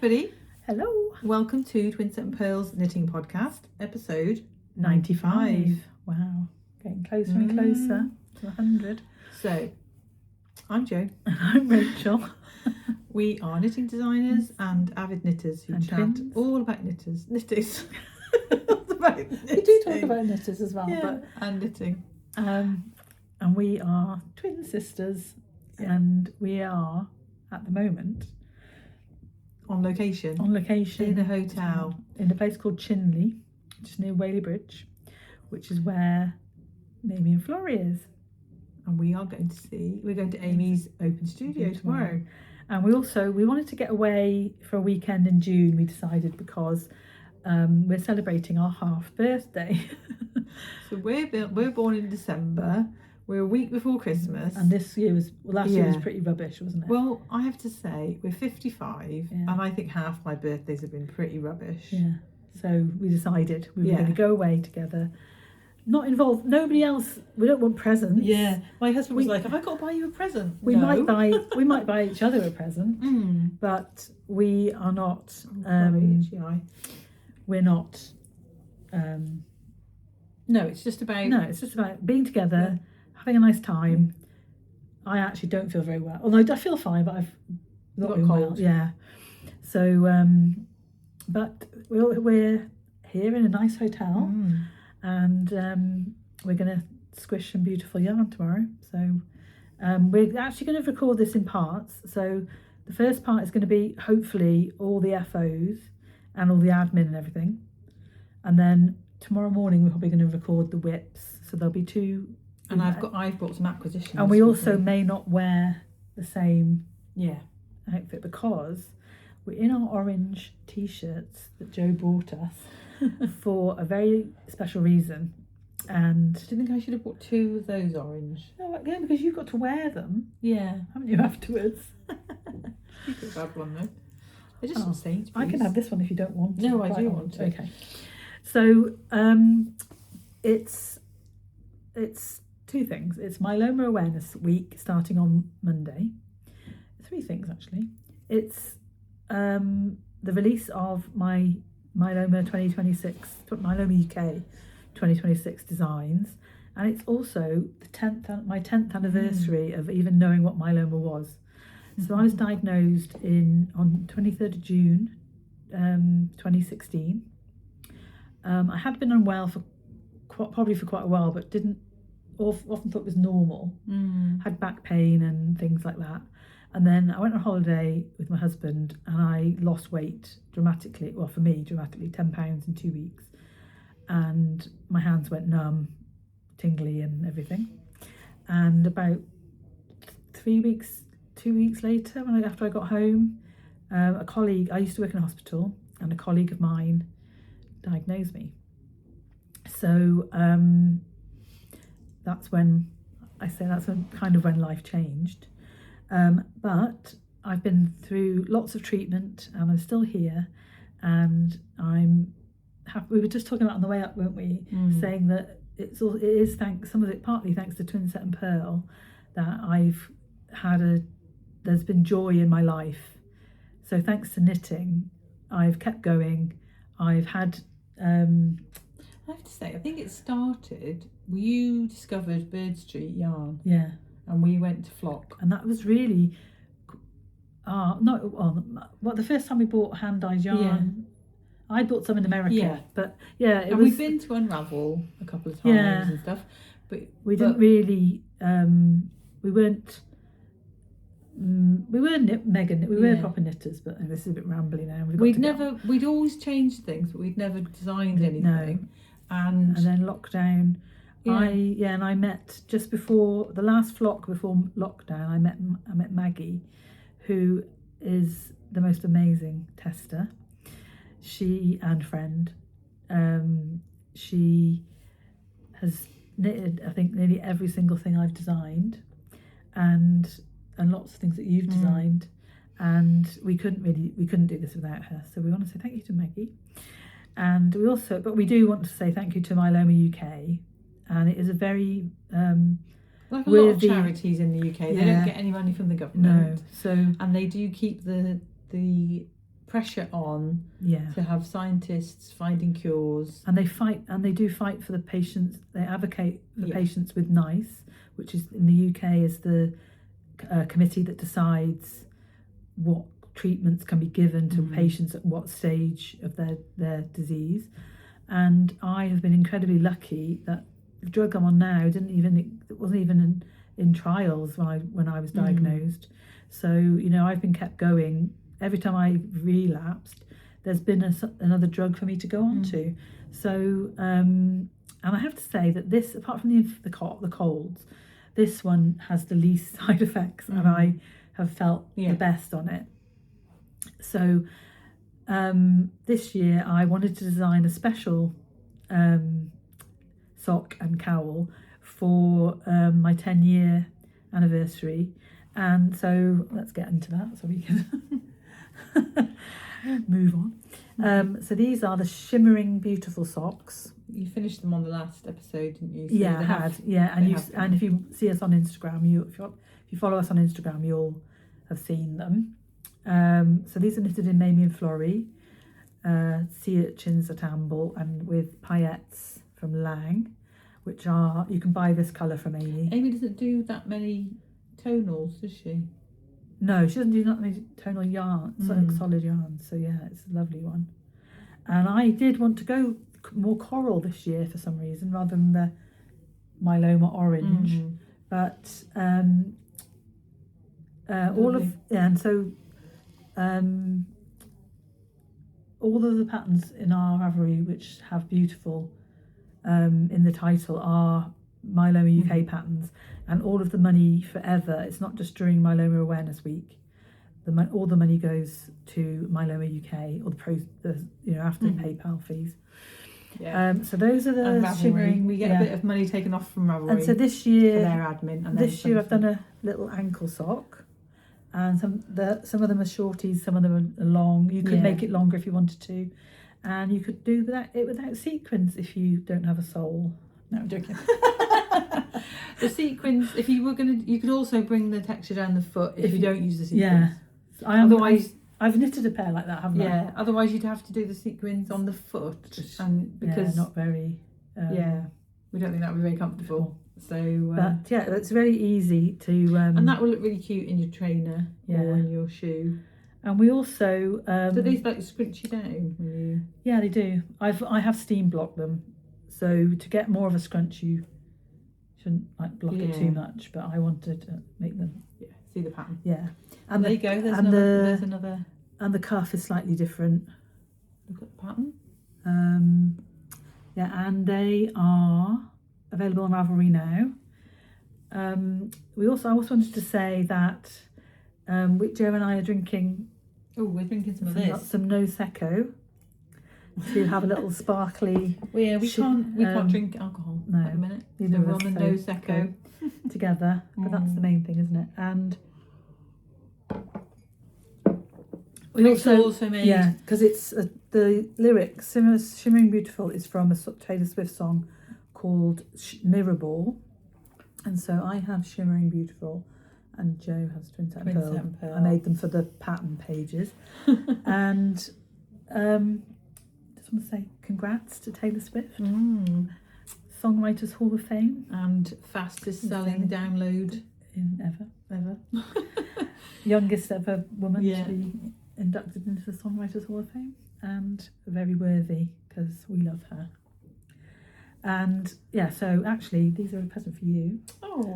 everybody. Hello. Welcome to Twinset and Purl's Knitting Podcast, episode 95. Wow, getting closer and closer to 100. So, I'm Jo. And I'm Rachel. We are knitting designers and avid knitters who And chat twins. all about knitters. We do talk about knitters as well, and knitting. And we are twin sisters, and we are at the moment On location. in In a hotel. in a place called Chinley, which is near Whaley Bridge, which is where Amy and Florrie is. And we're going to Amy's open studio tomorrow. And we wanted to get away for a weekend in June, we decided, because we're celebrating our half birthday. So we're born in December. We're a week before Christmas. And last year was pretty rubbish, wasn't it? Well, I have to say, we're 55, Yeah. and I think half my birthdays have been pretty rubbish. Yeah. So we decided we were going to go away together. Not involved. Nobody else. We don't want presents. Yeah. My husband was like, "Have I got to buy you a present?" We No. might buy each other a present, but we are not. We're not. No, it's just about. No, it's just about being together, having a nice time. I actually don't feel very well. Although I feel fine, but I've not got been well. cold. Yeah. So, but we're here in a nice hotel, and we're going to squish some beautiful yarn tomorrow. So, we're actually going to record this in parts. So, the first part is going to be hopefully all the FOs and all the admin and everything, and then tomorrow morning we're probably going to record the whips. So there'll be two. And I've brought some acquisitions. And we also may not wear the same Yeah. outfit because we're in our orange t-shirts that Jo bought us for a very special reason. And Do you think I should have bought two of those orange? no, yeah, because you've got to wear them, Yeah. haven't you, afterwards? You could have one though. They're just from Sainsbury's. I can have this one if you don't want to. No, I Quite do on. want to. Okay. So it's two things. It's Myeloma Awareness Week starting on Monday. Three things actually. It's the release of my Myeloma UK 2026 designs, and it's also my 10th anniversary of even knowing what myeloma was. So I was diagnosed on 23rd of June 2016. I had been unwell for probably for quite a while, but often thought it was normal. Had back pain and things like that. And then I went on holiday with my husband and I lost weight dramatically. Well, for me, dramatically, 10 pounds in 2 weeks. And my hands went numb, tingly and everything. And about 2 weeks later, after I got home, a colleague, I used to work in a hospital, and a colleague of mine diagnosed me. So that's when kind of when life changed. But I've been through lots of treatment and I'm still here, and I'm happy. We were just talking about on the way up, weren't we? Saying that it is some of it partly thanks to Twinset and Purl that there's been joy in my life. So thanks to knitting, I've kept going. I've had I have to say, I think it started. You discovered Bird Street yarn. Yeah. And we went to Flock. And that was really the first time we bought hand dyed yarn. I bought some in America, but we've been to Unravel a couple of times and stuff, but we didn't really. We weren't mega. We were proper knitters, but this is a bit rambly now. We'd always changed things, but we'd never designed anything. No. And then lockdown. And I met just before the last Flock before lockdown. I met Maggie, who is the most amazing tester. She and friend. She has knitted, I think, nearly every single thing I've designed, and lots of things that you've designed. And we couldn't do this without her. So we want to say thank you to Maggie. And we do want to say thank you to Myeloma UK. And it is a very like a lot of charities in the UK, they don't get any money from the government. No, and they do keep the pressure on Yeah. to have scientists finding cures. And they fight, and they do fight for the patients. They advocate for patients with NICE, which is in the UK is the committee that decides what treatments can be given to patients at what stage of their disease. And I have been incredibly lucky that the drug I'm on now wasn't even in trials when I was diagnosed. So, you know, I've been kept going. Every time I relapsed, there's been another drug for me to go on to. So, and I have to say that this, apart from the colds, this one has the least side effects, and I have felt the best on it. So, this year I wanted to design a special sock and cowl for my 10-year anniversary, and so let's get into that so we can move on. So these are the Shimmering Beautiful socks. You finished them on the last episode, didn't you? So Yeah, I had. And if you see us on Instagram, if you follow us on Instagram, you'll have seen them. So these are knitted in Mamie and Flory, sea urchins at Amble, and with paillettes from Lang, which are, you can buy this colour from Amy. Amy doesn't do that many tonals, does she? No, she doesn't do that many tonal yarn, solid yarns. So yeah, it's a lovely one. And I did want to go more coral this year for some reason, rather than the myeloma orange. But all of the patterns in our Ravelry which have beautiful in the title are Myeloma UK patterns, and all of the money forever. It's not just during Myeloma Awareness Week. All the money goes to Myeloma UK, or after PayPal fees. Yeah. So those are the Shimmering. We get a bit of money taken off from Ravelry. And so this year, for their admin. And this year I've done a little ankle sock, and some of them are shorties, some of them are long. You could make it longer if you wanted to, and you could do it without sequins if you don't have a sole. No, I'm joking. The sequins, if you were you could also bring the texture down the foot if you don't use the sequins. Yeah. Otherwise, I've knitted a pair like that, haven't I? Yeah. Otherwise, you'd have to do the sequins on the foot, and because not very. We don't think that would be very comfortable. So, but yeah, it's very easy to. And that will look really cute in your trainer or in your shoe. And we also. Do these like scrunch you down when you? Yeah, they do. I have steam blocked them, so to get more of a scrunch, you shouldn't block it too much. But I wanted to make them. Yeah, see the pattern. Yeah, and there you go. There's another. And the cuff is slightly different. Look at the pattern. And they are available on Ravelry now. I also wanted to say that Joe and I are drinking. Oh, we're drinking some of this. Some No Secco to have a little sparkly. We can't drink alcohol at the minute. So we're on the No Secco together, but that's the main thing, isn't it? And we also made because it's the lyrics. Shimmering Beautiful is from a Taylor Swift song called Mirror Ball, and so I have Shimmering Beautiful, and Joe has Twinset Purl. I made them for the pattern pages, and just want to say congrats to Taylor Swift, Songwriters Hall of Fame, and fastest selling download ever, youngest ever woman to be inducted into the Songwriters Hall of Fame, and very worthy because we love her. And so actually these are a present for you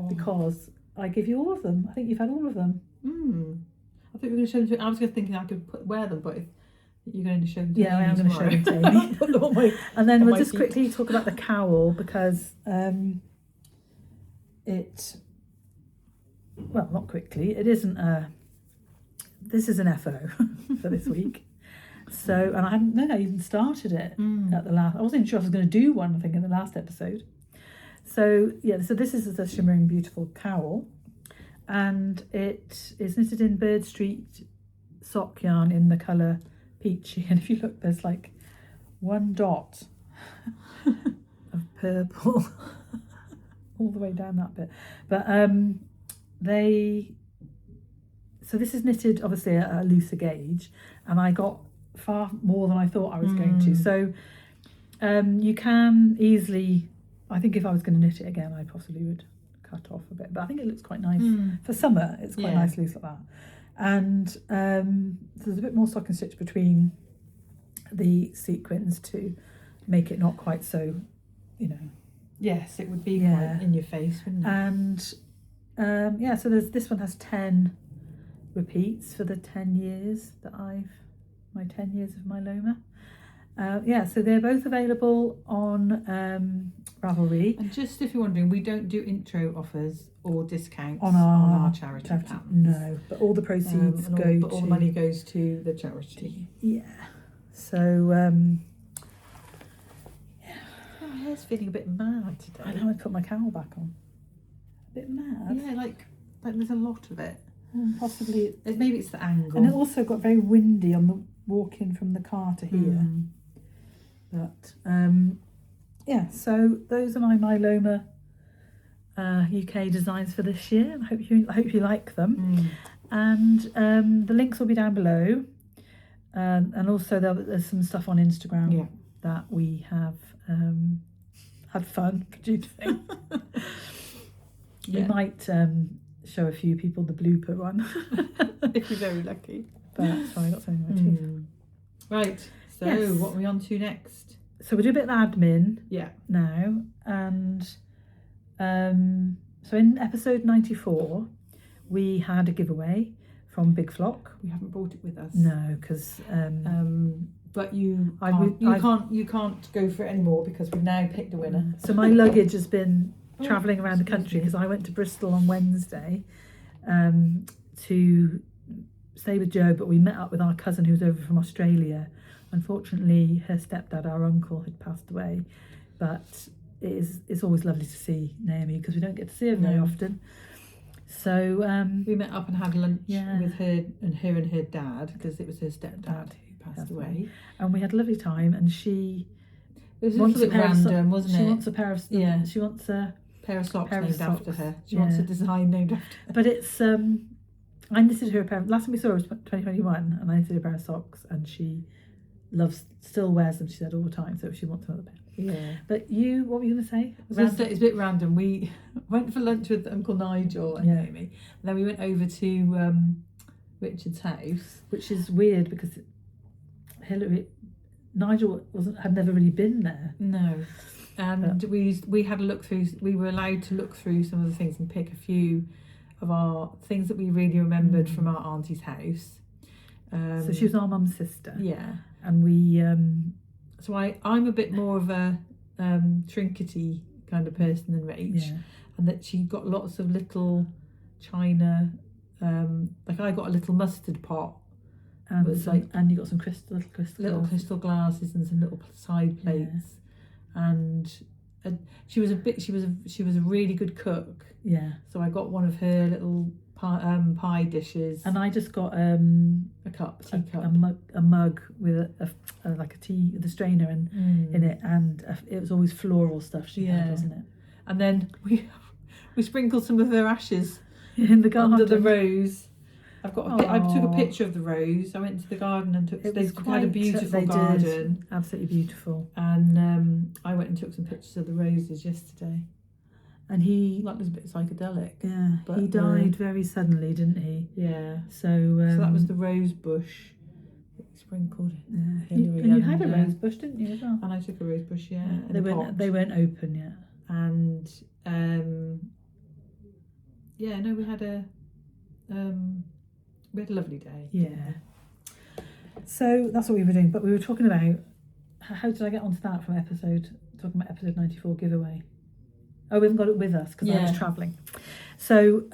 because I give you all of them. I think you've had all of them. I think we're going to show them to, I was just thinking I could wear them, but if you're going to show them to I am going to show them to Amy. And then we'll just quickly talk about the cowl because not quickly, it isn't this is an FO for this week. So, and I hadn't even started it at the last. I wasn't sure if I was going to do one, I think, in the last episode. So, so this is the Shimmering Beautiful cowl, and it is knitted in Bird Street sock yarn in the colour peachy. And if you look, there's like one dot of purple all the way down that bit. But so this is knitted obviously at a looser gauge, and I got far more than I thought I was going to. So you can easily, I think if I was going to knit it again, I possibly would cut off a bit, but I think it looks quite nice for summer. It's quite nice loose like that. And there's a bit more stocking stitch between the sequins to make it not quite so, Yes, it would be quite in your face, wouldn't it? And so this one has 10 repeats for the 10 years that my 10 years of myeloma. So they're both available on Ravelry. And just if you're wondering, we don't do intro offers or discounts on our charity patterns. No, but all the proceeds all the money goes to the charity. Yeah. So my hair's feeling a bit mad today. I know, I put my cowl back on. A bit mad. Yeah, like there's a lot of it. Possibly. Maybe it's the angle. And it also got very windy on the walk in from the car to here. But so those are my Myeloma UK designs for this year. I hope you like them. And the links will be down below. And also there's some stuff on Instagram that we have had fun producing. We might show a few people the blooper one if you're very lucky. But sorry, I got something in my teeth. Right, so what are we on to next? So we'll do a bit of admin now. And so in episode 94 we had a giveaway from Big Flock. We haven't brought it with us. No, because but you can't go for it anymore because we've now picked a winner. So my luggage has been travelling around the country because I went to Bristol on Wednesday to stay with Jo, but we met up with our cousin who's over from Australia. Unfortunately, her stepdad, our uncle, had passed away, but it's always lovely to see Naomi because we don't get to see her very often. So we met up and had lunch with her and her dad because it was her stepdad who passed away, and we had a lovely time. And it was a little bit random, wasn't it? She wants a pair of she wants a pair of socks named after her. She wants a design named after her. But it's I knitted her a pair. Last time we saw her was 2021, and I knitted her a pair of socks, and she still wears them. She said all the time, so she wants another pair. Yeah. But what were you going to say? It's a bit random. We went for lunch with Uncle Nigel and Naomi, and then we went over to Richard's house, which is weird because Nigel had never really been there. No. And we had a look through. We were allowed to look through some of the things and pick a few of our things that we really remembered from our auntie's house. So she was our mum's sister. Yeah. And we. So I'm a bit more of a trinkety kind of person than Rach, and that she got lots of little china. Like I got a little mustard pot. And you got some little crystal glasses and some little side plates. And she was a really good cook. Yeah. So I got one of her little pie dishes. And I just got a teacup, a mug with like a tea with a strainer in it, and it was always floral stuff she had, wasn't it? And then we sprinkled some of her ashes in the garden under the rose. I took a picture of the rose. I went into the garden and they had a beautiful garden. Absolutely beautiful. And I went and took some pictures of the roses yesterday. And he was a bit psychedelic. Yeah, but he died very suddenly, didn't he? Yeah. So that was the rose bush that we sprinkled. Yeah. And you had a rose bush, didn't you, as well? And I took a rose bush, They weren't open yet. And we had a lovely day. Yeah. So that's what we were doing. But we were talking about how did I get onto that from episode 94 giveaway. Oh, we haven't got it with us because I was travelling. So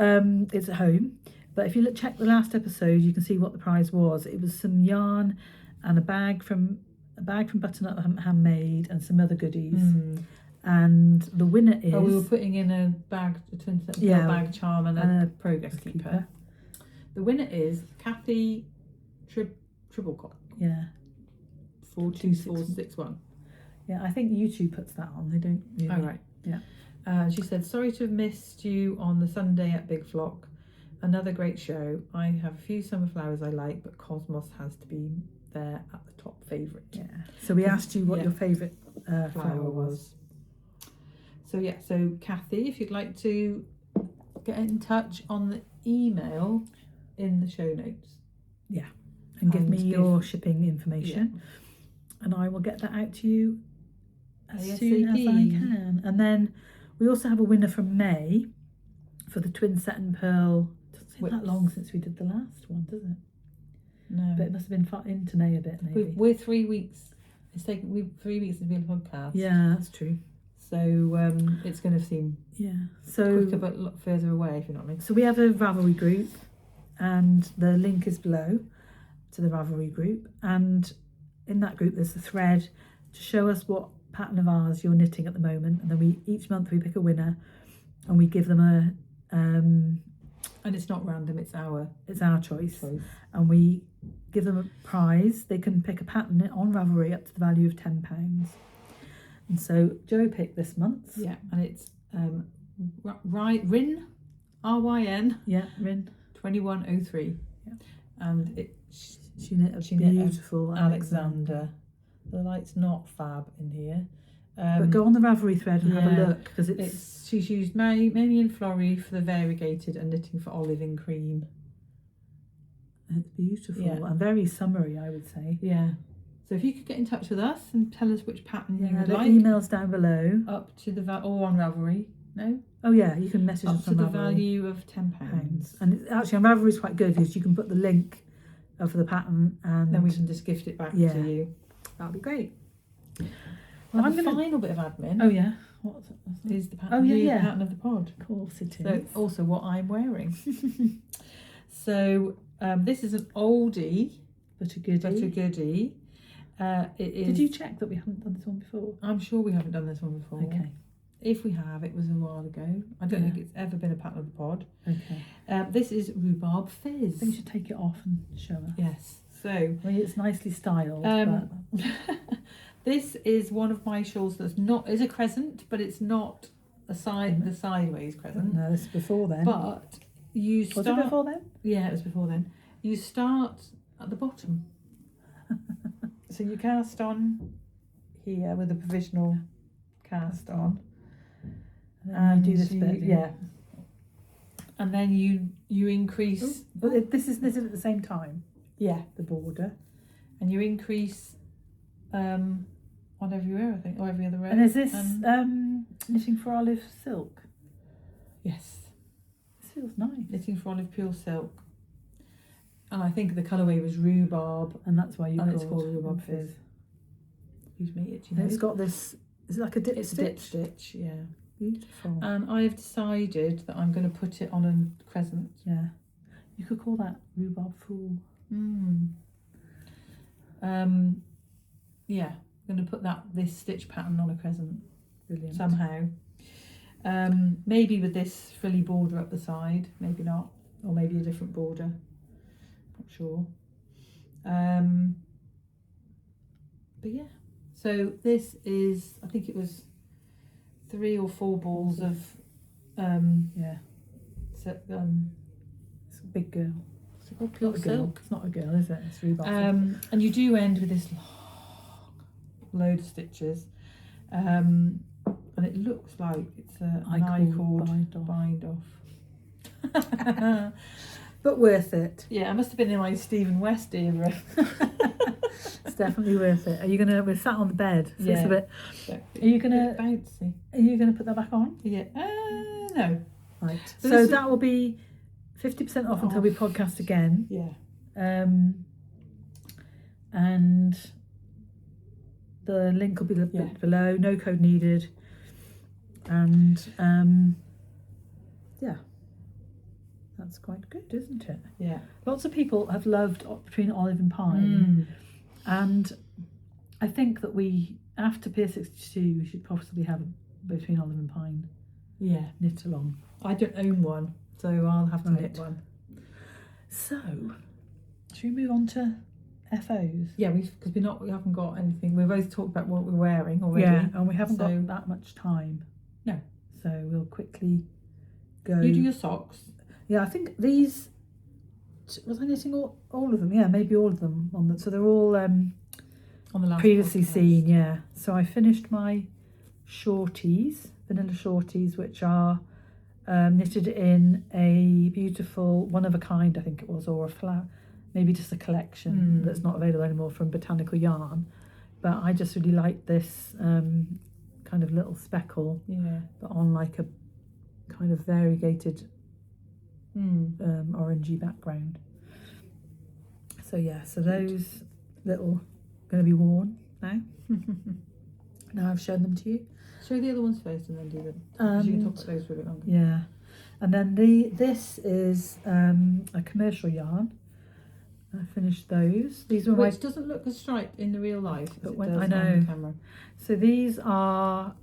it's at home. But if you check the last episode, you can see what the prize was. It was some yarn and a bag from Butternut Handmade and some other goodies. And the winner is... Oh, we were putting in a bag, a Twinset Purl bag charm and a progress keeper. The winner is Kathy Tribblecock. Yeah. 42461. Yeah, I think YouTube puts that on. They don't really. Oh, right. Yeah. She said, sorry to have missed you on the Sunday at Big Flock. another great show. I have a few summer flowers I like, but Cosmos has to be there at the top favourite. Yeah. So we asked you what your favourite flower was. So yeah, so Kathy, if you'd like to get in touch on the email in the show notes. Yeah. And give me your shipping information. And I will get that out to you as soon as I can. And then we also have a winner from May for the Twinset and Purl. Doesn't seem that long since we did the last one, does it? No. But it must have been into May a bit, maybe. We're 3 weeks. It's taken 3 weeks to be on the podcast. Yeah, that's true. So it's going to seem quicker but a lot further away, if you know what I mean. So we have a Ravelry group, and the link is below to the Ravelry group. And in that group, there's a thread to show us what pattern of ours you're knitting at the moment. And then each month we pick a winner, and we give them a and it's not random, it's our choice. And we give them a prize. They can pick a pattern on Ravelry up to the value of £10. And so Jo picked this month. Yeah, and it's Ryn, R-Y-N. Yeah, Ryn. 2103. Yeah. And she knit a beautiful Alexander. The light's not fab in here. But go on the Ravelry thread and have a look, because she's used Mamie and Florrie for the variegated and knitting for olive in cream. It's beautiful and very summery, I would say. Yeah. So if you could get in touch with us and tell us which pattern you would like. Emails down below. Up to the or on Ravelry. No? Oh yeah, you can message us on Ravelry. Up to the value of £10. And actually on Ravelry is quite good, because you can put the link for the pattern, and then we can just gift it back to you. That'll be great. Well, I'm final bit of admin. Oh yeah. What's is the pattern? Oh yeah, pattern of the pod. Of course it is. So also what I'm wearing. So this is an oldie, but a goodie. It is. Did you check that we haven't done this one before? I'm sure we haven't done this one before. Okay. If we have, it was a while ago. I don't think it's ever been a pattern of the pod. Okay. This is Rhubarb Fizz. I think you should take it off and show us. Yes. So I mean, it's nicely styled. But... this is one of my shawls that's is a crescent, but it's not the sideways crescent. No, this is before then. But you start. Was it before then? Yeah, it was before then. You start at the bottom. So you cast on here with a provisional cast on. And you do this bit. Yeah. And then you increase. But this is knitted at the same time. Yeah. The border. And you increase on every row, I think, or every other row. And is this knitting for olive silk? Yes. This feels nice. Knitting for olive pure silk. And I think the colourway was rhubarb, and that's why it's called Rhubarb Fizz. Excuse me, itchy nose. It's got this. Is it like a dip stitch? A dip stitch, yeah. Beautiful. And I have decided that I'm going to put it on a crescent. Yeah. You could call that Rhubarb Fool. Yeah, I'm going to put this stitch pattern on a crescent. Brilliant. Somehow. Maybe with this frilly border up the side, maybe not, or maybe a different border. Not sure. But yeah, so this is, I think it was 3 or 4 balls of it's a big girl. It's called pure silk. It's not a girl, is it? It's Rhubarb. And you do end with this long load of stitches, and it looks like it's an I-cord bind off. But worth it. Yeah, it must have been in my Stephen West era. It's definitely worth it. Are you gonna? We're sat on the bed. So it's a bit. Are you gonna bouncy? Are you gonna put that back on? Yeah. No. Right. So that will be 50% off until we podcast again. Yeah. And the link will be below. No code needed. And yeah. That's quite good, isn't it? Yeah. Lots of people have loved Between Olive and Pine. And I think that after Pier 62, we should possibly have Between Olive and Pine knit along. I don't own one, so I'll have to knit one. So, should we move on to FOs? Yeah, because we haven't got anything. We've both talked about what we're wearing already. Yeah, and we haven't got that much time. No. So we'll quickly go. You do your socks. Yeah, I think these, was I knitting all of them? Yeah, maybe all of them. So they're all On the last previously podcast. seen, yeah. So I finished my shorties, vanilla shorties, which are knitted in a beautiful one-of-a-kind, I think it was, or a flower, maybe just a collection that's not available anymore from Botanical Yarn. But I just really like this kind of little speckle, but on like a kind of variegated orangey background. So yeah, so those little going to be worn now. Now I've shown them to you. Show the other ones first and then do them. Because you can talk about those for a bit longer. Yeah, and then this is a commercial yarn. I finished those. These were Which doesn't look as striped in the real life as it does I know. on camera. So these are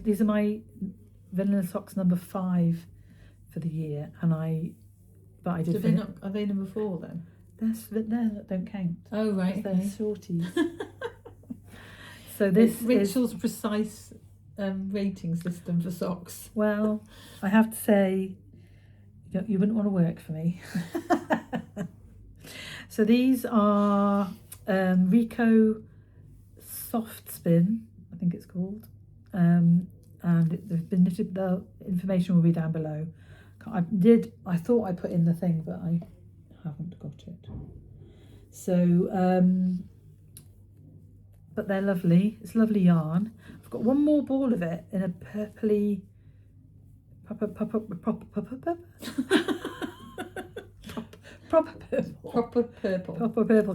these are my vanilla socks number 5 for the year, and I did. Are they number 4 then? That don't count. Oh right, They're okay. shorties. So this Rachel's precise rating system for socks. Well, I have to say, you wouldn't want to work for me. So these are Rico Soft Spin, I think it's called, and they've been knitted. The information will be down below. I thought I put in the thing, but I haven't got it. So, but they're lovely. It's lovely yarn. I've got one more ball of it in a purpley proper purple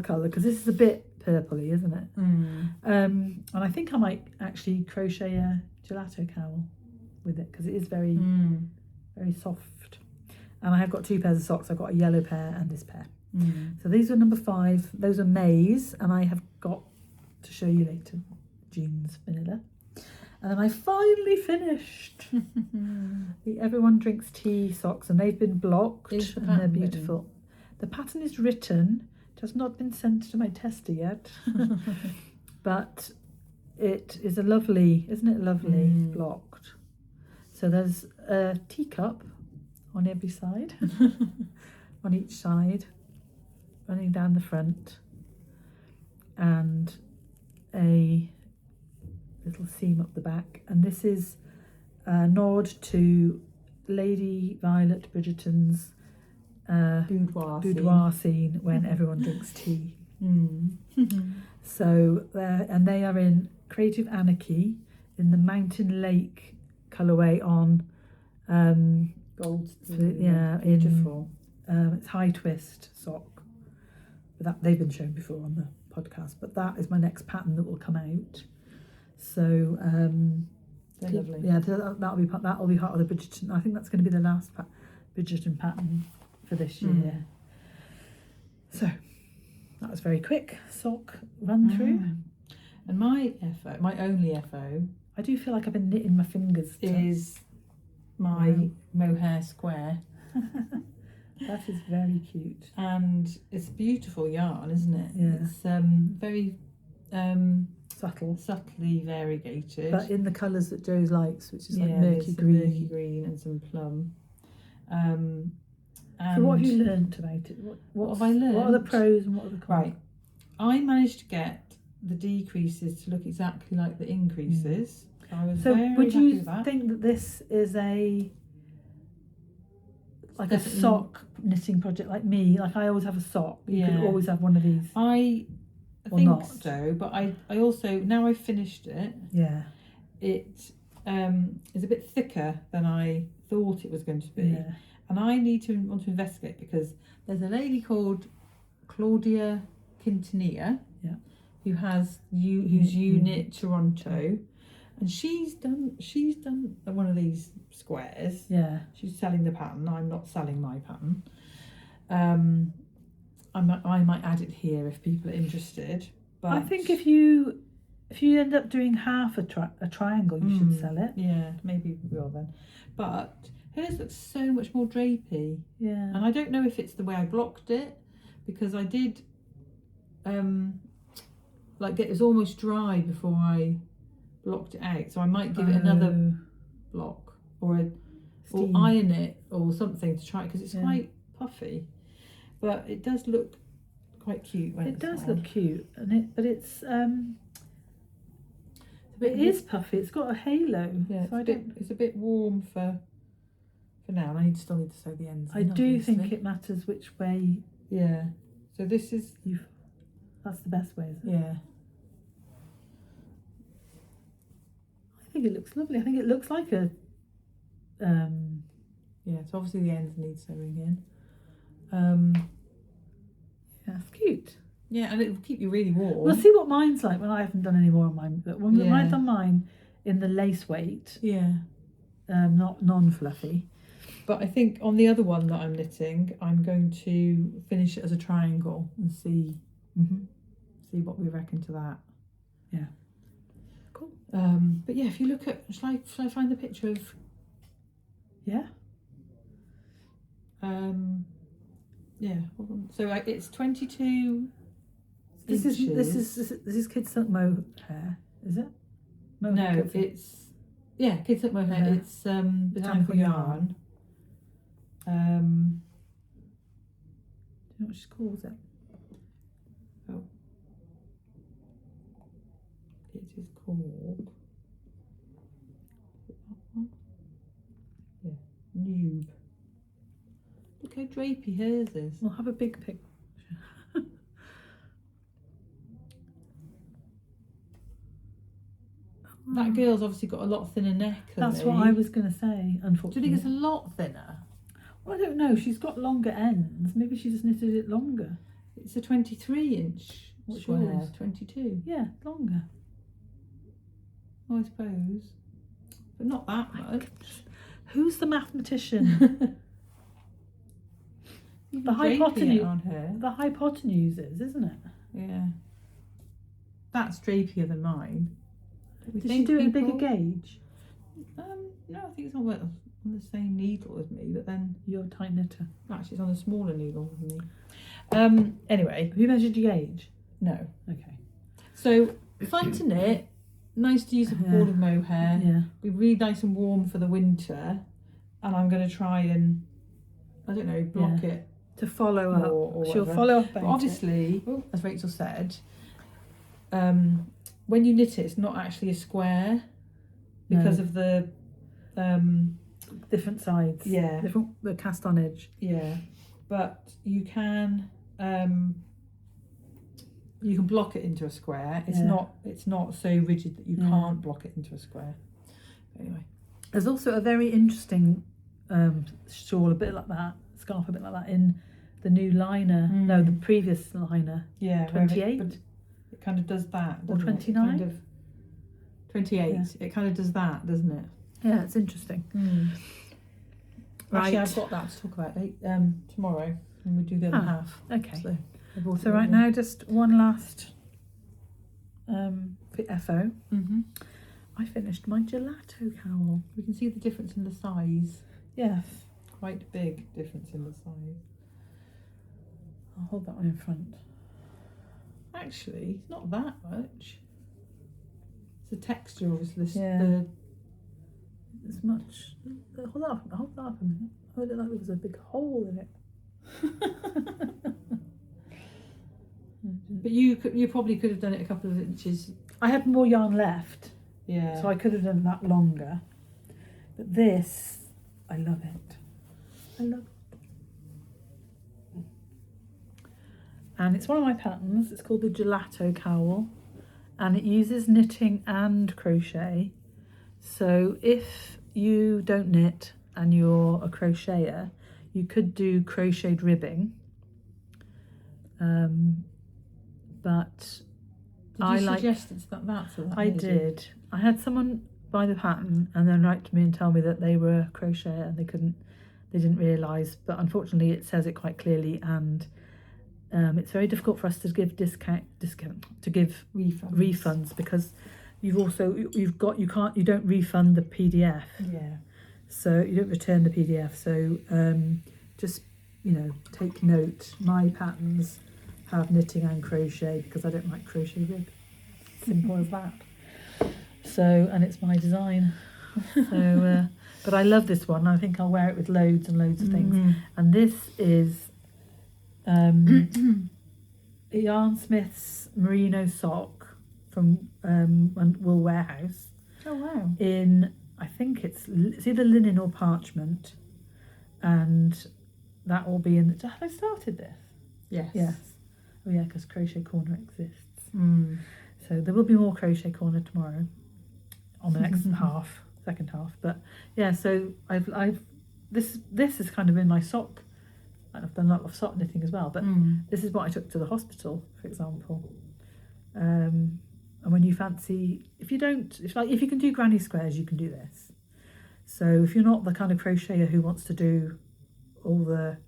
colour, because this is a bit purpley, isn't it? And I think I might actually crochet a gelato cowl with it, because it is very very soft. And I have got 2 pairs of socks. I've got a yellow pair and this pair. So these are number 5. Those are May's, and I have got to show you later June's vanilla. And then I finally finished the Everyone Drinks Tea socks, and they've been blocked, and they're beautiful. Written? The pattern is written. It has not been sent to my tester yet, but it is a lovely, isn't it lovely, blocked. So there's a teacup on every side, on each side, running down the front, and a little seam up the back. And this is a nod to Lady Violet Bridgerton's boudoir scene when everyone drinks tea. So and they are in Creative Anarchy in the Mountain Lake colourway on gold. Beautiful. It's high twist sock, but that they've been shown before on the podcast. But that is my next pattern that will come out. So they're lovely. Yeah, that'll be part of the Bridgerton. I think that's going to be the last Bridgerton pattern for this year. So that was very quick sock run through. And my only FO, I do feel like I've been knitting my fingers. Is my Mohair square. That is very cute, and it's beautiful yarn, isn't it? Yeah. It's very subtly variegated, but in the colours that Joe's likes, which is like murky green and some plum. So what have you learnt about it? What have I learned? What are the pros and what are the cons? Right, I managed to get the decreases to look exactly like the increases. I was very happy with that. Think that this is a sock knitting project like me? Like I always have a sock. You could always have one of these. I think so, but I also, now I've finished it. Yeah. It is a bit thicker than I thought it was going to be. Yeah. And I want to investigate, because there's a lady called Claudia Quintanilla, who's Unit Toronto, and she's done one of these squares. Yeah. She's selling the pattern. I'm not selling my pattern. I might add it here if people are interested. But I think if you end up doing half a triangle, you should sell it. Yeah, maybe we will then. But hers looks so much more drapey. Yeah. And I don't know if it's the way I blocked it, because I did it was almost dry before I blocked it out. So I might give it another block or steam. or iron it or something to try it, because it's quite puffy, but it does look quite cute when It does on. look cute, and it's it is puffy. It's got a halo. Yeah, so it's a bit warm for now. And I still need to sew the ends. I do think it matters which way. Yeah. So this is. That's the best way, isn't it? Yeah. I think it looks lovely. I think it looks like a. Yeah. So obviously the ends need sewing in. Yeah, it's cute. Yeah, and it will keep you really warm. We'll see what mine's like when I haven't done any more on mine. But when I've done mine in the lace weight, not non-fluffy. But I think on the other one that I'm knitting, I'm going to finish it as a triangle and see what we reckon to that. Yeah. Cool. But yeah, if you look at, shall I find the picture of? Yeah. Yeah. Hold on. So it's 22. This is Kids Silk Mohair, is it? No, it's Kids Silk Mohair. Yeah. It's Botanical Yarn. Do you know what she calls it? Oh, it is called. That one? Yeah, Noob. Look how drapey hers is. We'll have a big picture. That girl's obviously got a lot thinner neck than That's me. what I was going to say, Do unfortunately. you think it's a lot thinner? Well, I don't know. She's got longer ends. Maybe she just knitted it longer. It's a 23-inch What's square. yours? 22. Yeah, longer. I suppose. But not that much. Who's the mathematician? The hypotenuse on her. The hypotenuse is, isn't it? Yeah. That's drapier than mine. Did she do it in a bigger gauge? No, I think it's on the same needle as me, but then You're a tight knitter. actually it's on a smaller needle than me. Anyway, Have you measured your gauge? no. Okay. So fun to knit. Nice to use a ball of mohair. Yeah. Be really nice and warm for the winter. And I'm going to try and, I don't know, block it To follow more up. or She'll whatever. follow up But about it. obviously, as Rachel said, when you knit it, it's not actually a square because of the different sides. Yeah. The cast on edge. Yeah, but you can block it into a square. It's not so rigid that you can't block it into a square. Anyway, there's also a very interesting shawl, a bit like that, scarf, a bit like that in the new liner. No, the previous liner. Yeah, 28. It kind of does that. Or 29. Kind of 28. Yeah. It kind of does that, doesn't it? Yeah, it's interesting. Actually, Right. I've got that to talk about tomorrow when we do the other half. Okay. So right now, just one last FO. I finished my gelato cowl. We can see the difference in the size. Yes. Quite big difference in the size. I'll hold that one in front. Actually, it's not that much. It's the texture, obviously. Yeah. It's much. Hold that up a minute. Oh, it looked like there was a big hole in it. But you probably could have done it a couple of inches. I had more yarn left. Yeah. So I could have done that longer. But this, I love it. I love it. And it's one of my patterns. It's called the Gelato Cowl. And it uses knitting and crochet. So if you don't knit and you're a crocheter, you could do crocheted ribbing. But Did you suggest it's that for that? I did. I had someone buy the pattern and then write to me and tell me that they were a crocheter and they didn't realise, but unfortunately it says it quite clearly, and it's very difficult for us to give refunds because you don't refund the PDF. Yeah. So you don't return the PDF. So just take note. My patterns have knitting and crochet because I don't like crochet rib. Simple as that. So, and it's my design. So, but But I love this one. I think I'll wear it with loads and loads of things. And this is Yarnsmith's merino sock from Wool Warehouse. Oh wow! In, I think it's either linen or parchment, and that will be in. Have I started this? Yes. Yes. Oh yeah, because Crochet Corner exists. So there will be more Crochet Corner tomorrow on the next second half. But yeah, so I've this is kind of in my sock. I've done a lot of sock knitting as well, but this is what I took to the hospital, for example. And when you fancy, if you can do granny squares, you can do this. So if you're not the kind of crocheter who wants to do all the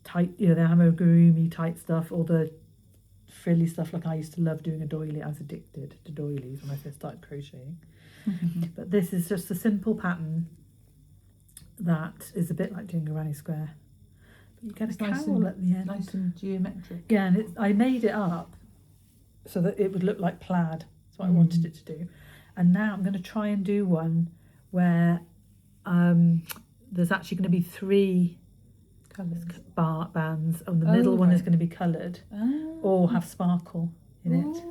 tight, the amigurumi tight stuff, or the frilly stuff, like I used to love doing a doily. I was addicted to doilies when I first started crocheting. But this is just a simple pattern that is a bit like doing a granny square. But you get a cowl at the end. Nice and geometric. Yeah, and I made it up so that it would look like plaid. That's what I wanted it to do. And now I'm going to try and do one where there's actually going to be 3 bands, and the middle one is going to be coloured or have sparkle in it.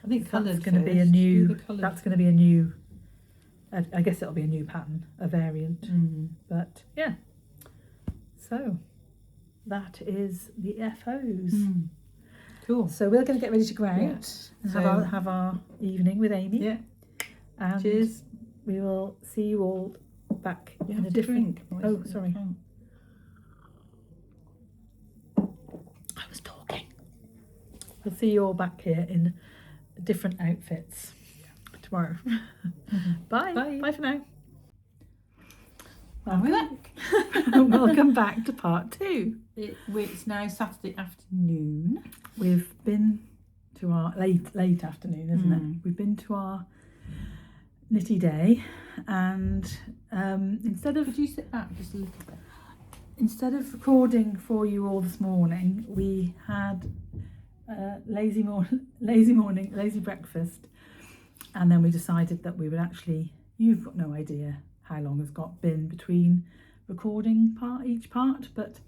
I think coloured. That's going to be a new. That's going to be a new. I guess it'll be a new pattern, a variant. But yeah, so that is the FOs. Cool. So we're going to get ready to go out and have our evening with Amy. Yeah. And cheers. We will see you all back in a different. Oh, sorry. I was talking. We'll see you all back here in different outfits tomorrow. Bye. Bye. Bye for now. Welcome back to part 2. It's now Saturday afternoon. We've been to our late afternoon, isn't it? We've been to our knitty day, and instead of... Could you sit back just a little bit? Instead of recording for you all this morning, we had lazy breakfast, and then we decided that we would actually... You've got no idea how long has been between recording each part, but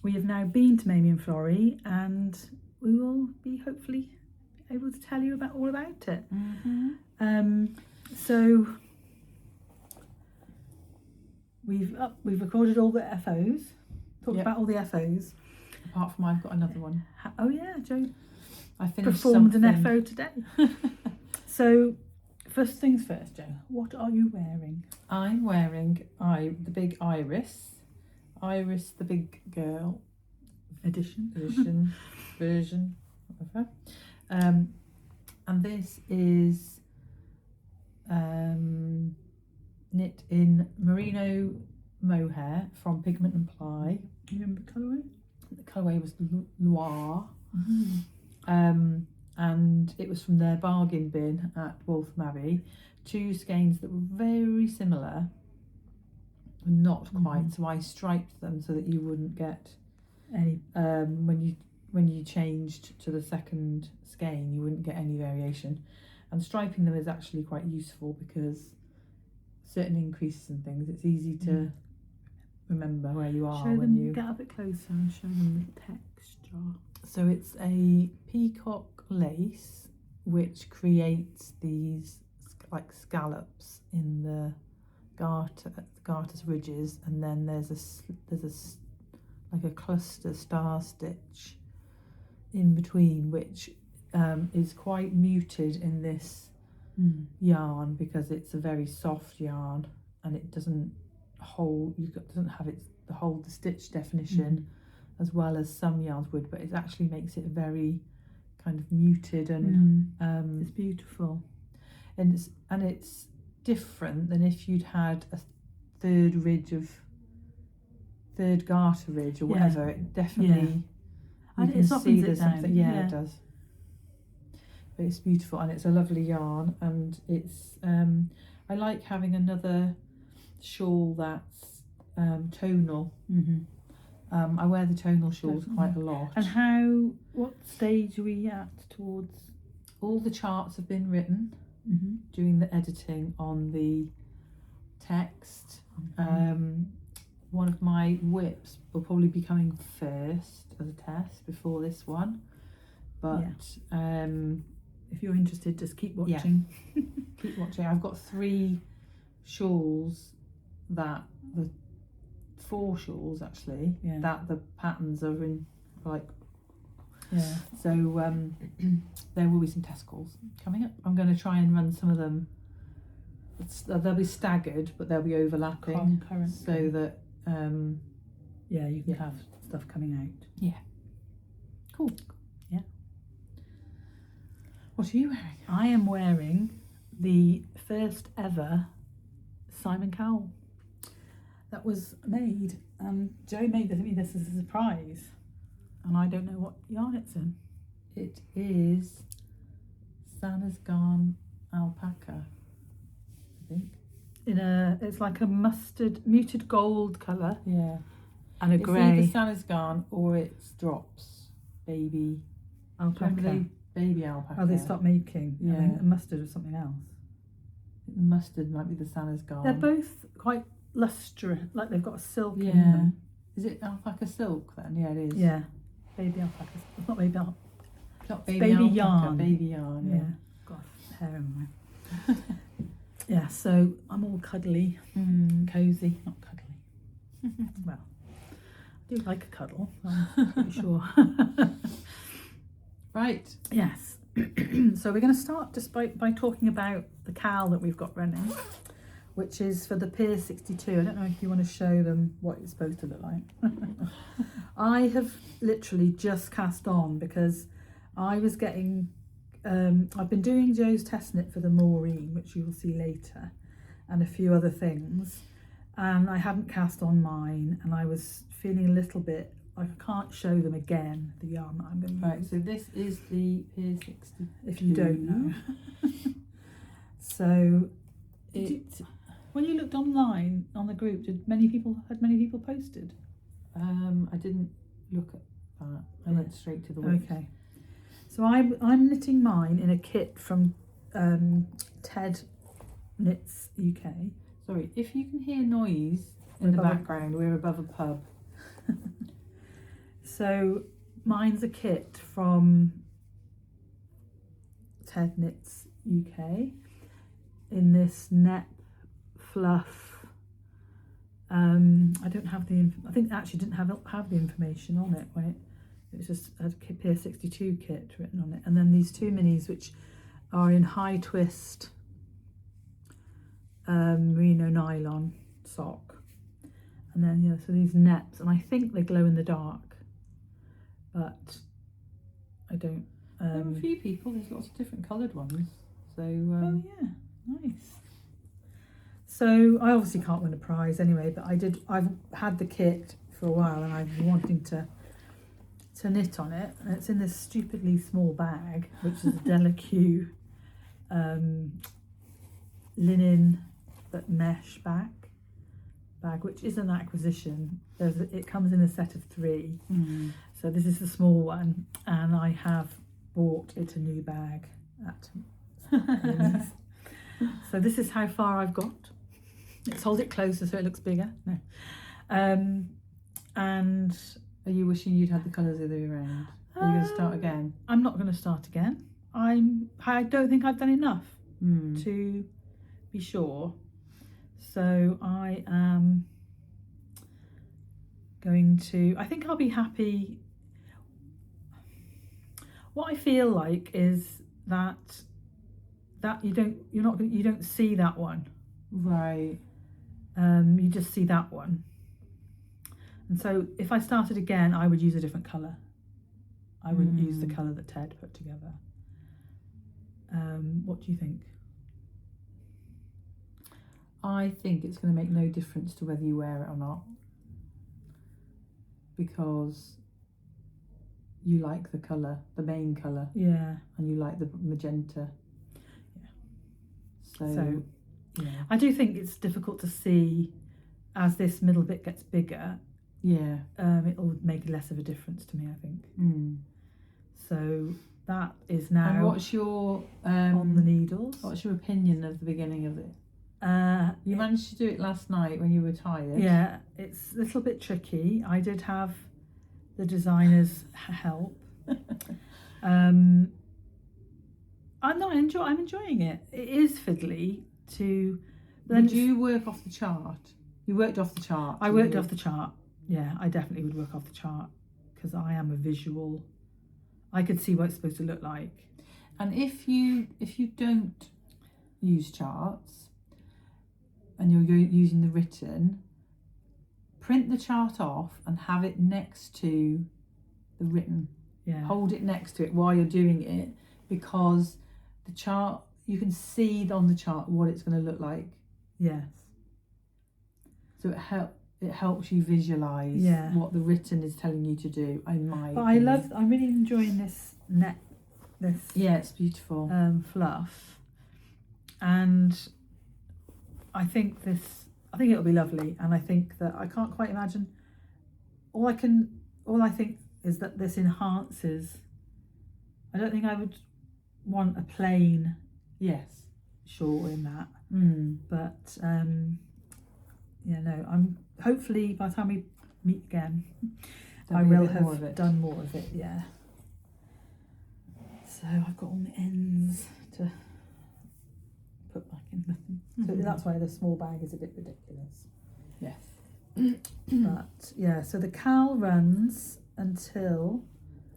we have now been to Mamie and Florrie, and we will be hopefully able to tell you all about it. So we've recorded all the FOs, talked about all the FOs. Apart from I've got another one. Oh yeah, Jo I finished performed something. an FO today. So first things first, Jo, what are you wearing? I'm wearing the big Iris the big girl edition version, whatever. And this is knit in merino mohair from Pigment and Ply. Do you remember the colourway? The colourway was Loire. And it was from their bargain bin at Waltham Abbey. 2 skeins that were very similar, but not quite. So I striped them so that you wouldn't get any when you changed to the second skein, you wouldn't get any variation. And striping them is actually quite useful because certain increases and things, it's easy to remember where you are when you get a bit closer and show them the texture. So it's a peacock lace which creates these like scallops in the garter's ridges, and then there's like a cluster star stitch in between, which is quite muted in this yarn because it's a very soft yarn and it doesn't hold the stitch definition as well as some yarns would, but it actually makes it very kind of muted and it's beautiful, and it's different than if you'd had a third garter ridge or whatever. It definitely you can see there's something. Yeah, it does. But it's beautiful and it's a lovely yarn, and it's I like having another shawl that's tonal. I wear the tonal shawls quite a lot. And what stage are we at towards? All the charts have been written, doing the editing on the text. One of my whips will probably be coming first as a test before this one, but if you're interested, just keep watching. Keep watching. I've got 3 shawls that the 4 shawls actually that the patterns are in, like, so there will be some test calls coming up. I'm going to try and run some of them. They'll be staggered, but they'll be overlapping so that you can have stuff coming out. Cool. What are you wearing? I am wearing the first ever Simon Cowl that was made. Joe made me this as a surprise, and I don't know what yarn it's in. It is Santa's Garn Alpaca, I think. It's like a mustard, muted gold colour. Yeah. And a it's grey. It's either Santa's Garn or it's Drops Baby Alpaca. Baby alpaca. Oh, they stopped making. Yeah. I think mustard or something else. The mustard might be the Santa's Garn. They're both quite lustrous, like they've got a silk in them. Is it alpaca silk then? Yeah, it is. Yeah. Baby alpaca. It's not baby alpaca. Not baby alpaca, yarn. Baby yarn, yeah. Got hair in my Yeah, so I'm all cuddly, cosy, not cuddly. Well, I do like a cuddle, I'm pretty sure. Right. Yes. So we're going to start just by talking about the cowl that we've got running, which is for the Pier 62. I don't know if you want to show them what it's supposed to look like. I have literally just cast on because I was getting... I've been doing Joe's test knit for the Maureen, which you will see later, and a few other things, and I hadn't cast on mine, and I was feeling a little bit like I can't show them again the yarn that I'm going to use. Right, so this is the Pier 62. If you don't know. So when you looked online on the group, had many people posted? I didn't look at that. I went straight to the website. Okay. So I'm knitting mine in a kit from Ted Knits UK. Sorry, if you can hear noise in the background, we're above a pub. So mine's a kit from Ted Knits UK in this net fluff. I don't have I think it actually didn't have the information on it when it was just a Pier 62 kit written on it, and then these 2 minis which are in high twist merino nylon sock, and then so these nets, and I think they glow in the dark, but I don't. There are a few people. There's lots of different coloured ones. So oh yeah, nice. So I obviously can't win a prize anyway, but I've had the kit for a while, and I've been wanting to knit on it, and it's in this stupidly small bag, which is a Delaque linen but mesh bag, which is an acquisition. It comes in a set of 3, so this is the small one, and I have bought it a new bag at Linny's. So this is how far I've got. Let's hold it closer so it looks bigger. No, and are you wishing you'd had the colours the other way around? Are you going to start again? I'm not going to start again. I don't think I've done enough to be sure. So I am going to. I think I'll be happy. What I feel like is that you don't see that one, right? You just see that one. And so if I started again, I would use a different colour. I wouldn't use the colour that Ted put together. What do you think? I think it's going to make no difference to whether you wear it or not, because you like the colour, the main colour. Yeah. And you like the magenta. Yeah. So yeah. I do think it's difficult to see as this middle bit gets bigger. Yeah. It'll make less of a difference to me, I think. So that is now. And what's your on the needles? What's your opinion of the beginning of it? You managed to do it last night when you were tired. Yeah, it's a little bit tricky. I did have the designer's help. I'm enjoying it. It is fiddly to. Did you work off the chart? You worked off the chart. I worked off the chart. Yeah, I definitely would work off the chart because I am a visual. I could see what it's supposed to look like. And if you don't use charts and you're using the written, print the chart off and have it next to the written. Yeah. Hold it next to it while you're doing it, because the chart, you can see on the chart what it's going to look like. Yes. So it helps you visualise what the written is telling you to do. I'm really enjoying this net. It's beautiful. Fluff, and I think it'll be lovely. And I think that I can't quite imagine. All I think is that this enhances. I don't think I would want a plain shawl in that. But I'm hopefully by the time we meet again, I will have done more of it. Yeah. So I've got all the ends to put back in. So that's why the small bag is a bit ridiculous. Yes. But yeah, so the cowl runs until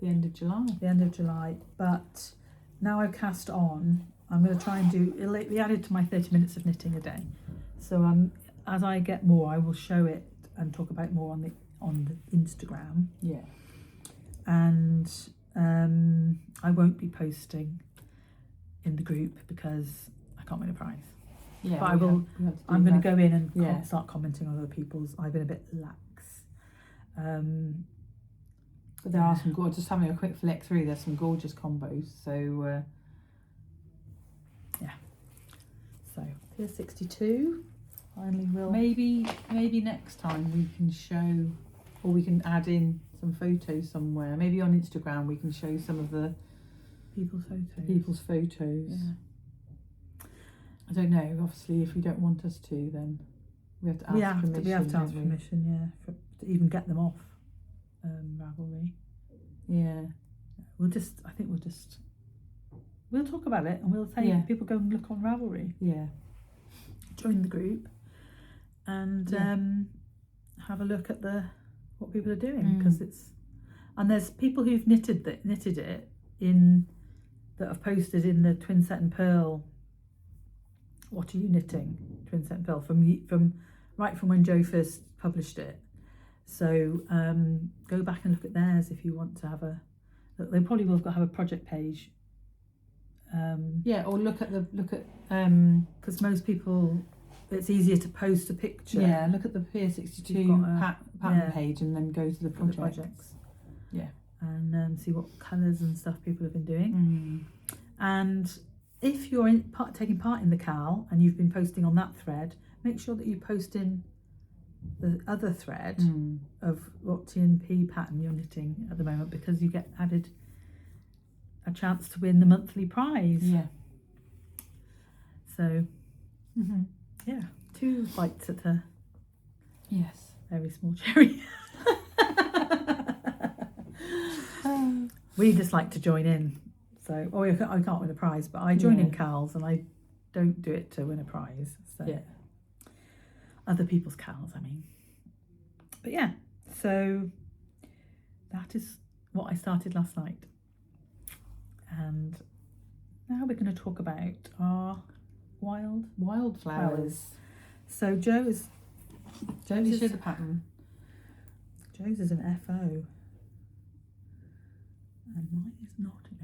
the end of July. But now I've cast on, I'm going to try and it'll be added to my 30 minutes of knitting a day. So as I get more, I will show it and talk about it more on the Instagram. Yeah. And I won't be posting in the group because I can't win a prize. Yeah, but I'm going to go in and start commenting on other people's. I've been a bit lax. But there are some gorgeous, just having a quick flick through, there's some gorgeous combos. So so here's 62. Finally maybe next time we can show, or we can add in some photos somewhere. Maybe on Instagram we can show some of the people's photos. Yeah. I don't know, obviously if you don't want us to, then we have to ask permission. We have to ask permission, to even get them off Ravelry. Yeah. We'll talk about it and we'll say people go and look on Ravelry. Yeah. Join the group and have a look at what people are doing, because there's people who've knitted it that have posted in the Twinset and Purl. What are you knitting? Twinset and Purl from when Jo first published it. So go back and look at theirs if you want to have they probably will have a project page. Or look at because most people, it's easier to post a picture. Yeah, look at the P62 pattern page and then go to the projects. Yeah. And see what colours and stuff people have been doing. And if you're taking part in the Cowl and you've been posting on that thread, make sure that you post in the other thread of what TNP pattern you're knitting at the moment, because you get added a chance to win the monthly prize. Yeah. So, 2 bites at a very small cherry. We just like to join in. So, I can't win a prize, but I join in cowls and I don't do it to win a prize. So, other people's cowls, I mean. But so that is what I started last night. And now we're going to talk about our wildflowers. So Jo's show the pattern. Jo's is an FO. And mine is not an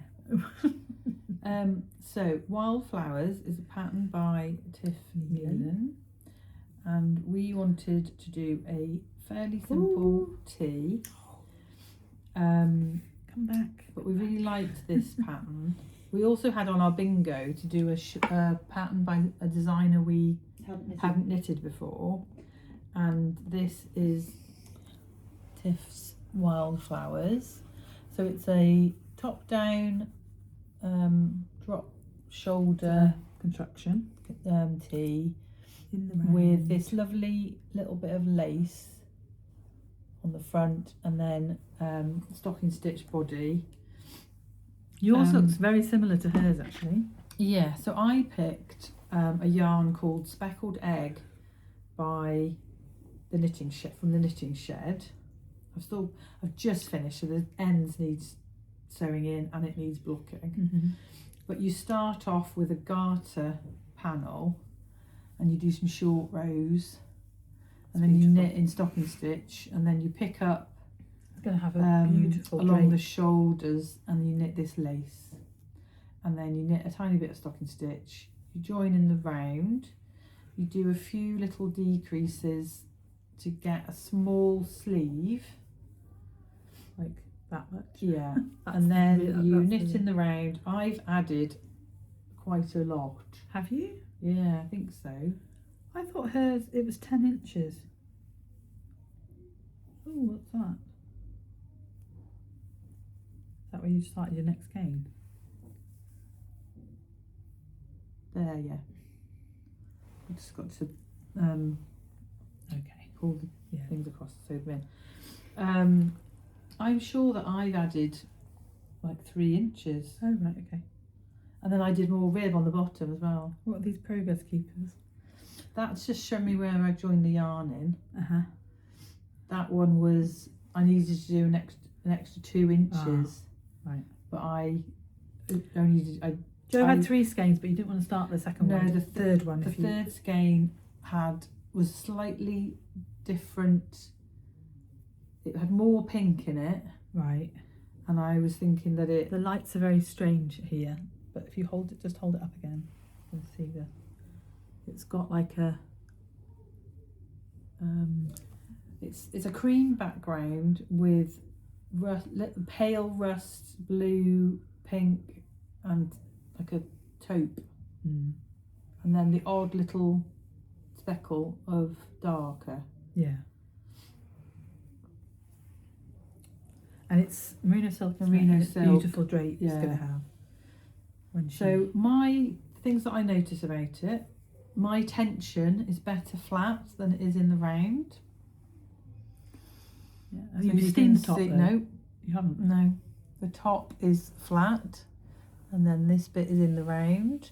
FO. So Wildflowers is a pattern by Tiffany Linen, and we wanted to do a fairly simple tee. Come back. But we really liked this pattern. We also had on our bingo to do a pattern by a designer we hadn't knitted before, and this is Tiff's Wildflowers. So it's a top-down drop shoulder construction tee, In the round. with this lovely little bit of lace on the front, and then stocking stitch body. Yours looks very similar to hers, actually. Yeah, so I picked a yarn called Speckled Egg by the knitting shed, from the knitting shed. I've just finished, so the ends needs sewing in and it needs blocking. But you start off with a garter panel and you do some short rows, and then you knit in stocking stitch, and then you pick up It's going to have a beautiful along drape. the shoulders, and you knit this lace, and then you knit a tiny bit of stocking stitch, you join in the round, you do a few little decreases to get a small sleeve, like that much. yeah. And then you knit in the round. I've added quite a lot. Have you? Yeah, I think so. I thought hers, it was 10 inches. Oh, what's that? Is that where you started your next skein? There, yeah. I just got to Okay. pull the things across to sew them in. I'm sure that I've added like 3 inches. Oh, right, okay. And then I did more rib on the bottom as well. What are these progress keepers? That's just showing me where I joined the yarn in. Uh-huh. That one was, I needed to do an extra 2 inches. Right. But I only did, Jo had 3 skeins, but you didn't want to start the second one. No, the third one. The third skein was slightly different. It had more pink in it. Right. And I was thinking that the lights are very strange here, but if you hold it, just hold it up again, you'll see it's got like a it's a cream background with pale rust, blue, pink, and like a taupe, and then the odd little speckle of darker. Yeah. And it's merino silk. Beautiful drape it's going to have. So my things that I notice about it, my tension is better flat than it is in the round. Yeah. So You've steamed the top, no, you haven't. No, the top is flat, and then this bit is in the round,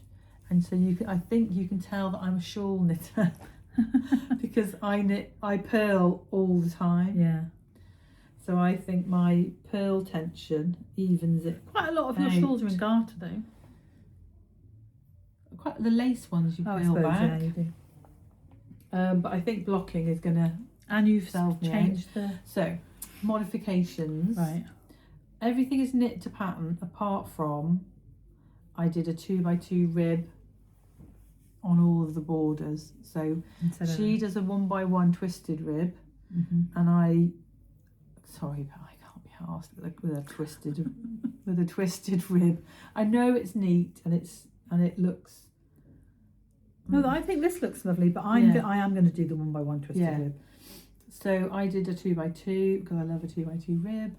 and so I think you can tell that I'm a shawl knitter because I purl all the time. Yeah. So I think my purl tension evens it. Quite a lot of your shawls are in garter though. Quite the lace ones you peel back. Yeah, you do. But I think blocking is gonna. And you've changed So modifications. Right. Everything is knit to pattern apart from I did a 2x2 rib on all of the borders. So she does a 1x1 twisted rib, and sorry, but I can't be arsed with a twisted rib. I know it's neat and it looks. No, I think this looks lovely, but I am going to do the 1x1 twisted rib. So I did a 2x2 because I love a 2x2 rib,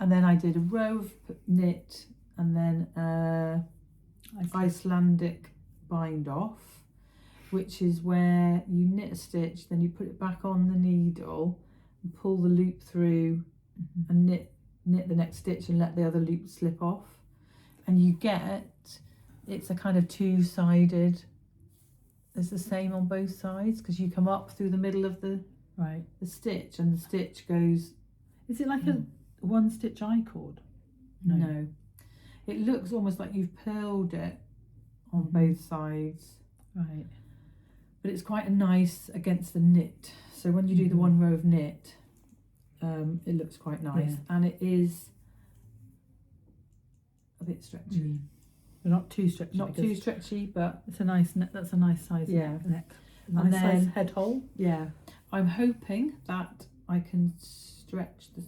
and then I did a row of knit, and then Icelandic bind off, which is where you knit a stitch, then you put it back on the needle, and pull the loop through, and knit the next stitch and let the other loop slip off, and you get it's a kind of two-sided. It's the same on both sides because you come up through the middle of the stitch, and the stitch goes. Is it like a one stitch I-cord? No. It looks almost like you've purled it on both sides. Right. But it's quite a nice against the knit. So when you do the one row of knit, it looks quite nice, and it is a bit stretchy. But not too stretchy. Not too stretchy, but it's a nice. That's a nice size neck. Nice size head hole. Yeah, I'm hoping that I can stretch the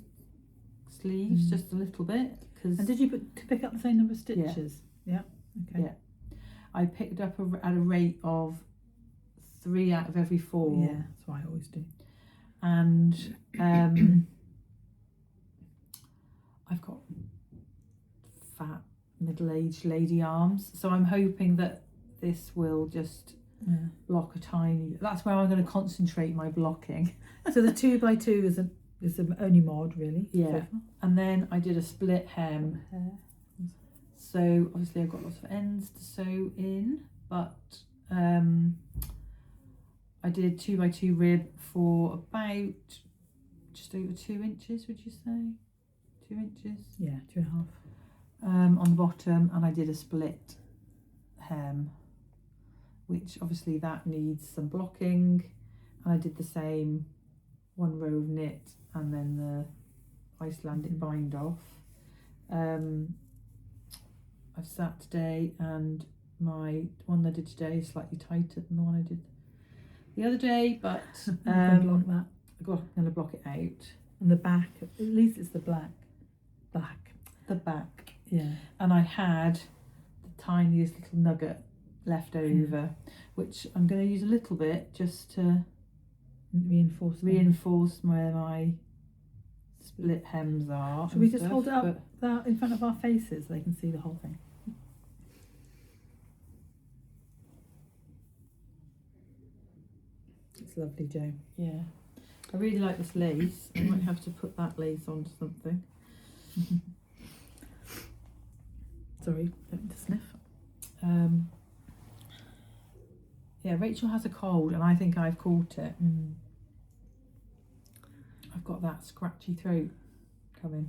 sleeves just a little bit. And did you pick up the same number of stitches? Yeah. Okay. Yeah, I picked up at a rate of 3 out of every 4. Yeah, that's what I always do. And I've got fat middle-aged lady arms, so I'm hoping that this will just block a tiny. That's where I'm going to concentrate my blocking. So the 2x2 is the only mod really. Yeah, and then I did a split hem. So obviously I've got lots of ends to sew in, but I did 2x2 rib for about just over 2 inches. Would you say 2 inches? Yeah, 2.5. On the bottom, and I did a split hem, which obviously that needs some blocking, and I did the same, 1 row of knit and then the Icelandic bind off. I've sat today, and my one that I did today is slightly tighter than the one I did the other day, but block that. I'm going to block it out. And the back, at least it's the black. The back. Yeah. And I had the tiniest little nugget left over, which I'm going to use a little bit just to reinforce where my split hems are. Should we just hold it up that in front of our faces so they can see the whole thing? It's lovely, Jo. Yeah. I really like this lace. I might have to put that lace onto something. Sorry, don't need to sniff. Yeah, Rachel has a cold, and I think I've caught it. I've got that scratchy throat coming.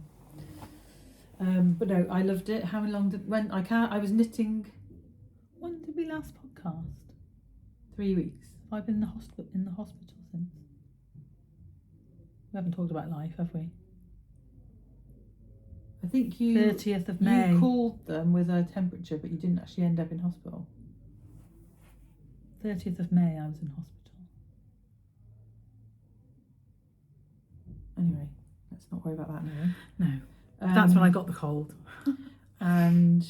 But no, I loved it. How long I was knitting. When did we last podcast? 3 weeks. I've been in the hospital since. We haven't talked about life, have we? I think you 30th of May. You called them with a temperature, but you didn't actually end up in hospital. 30th of May, I was in hospital. Anyway, let's not worry about that now. No, that's when I got the cold. And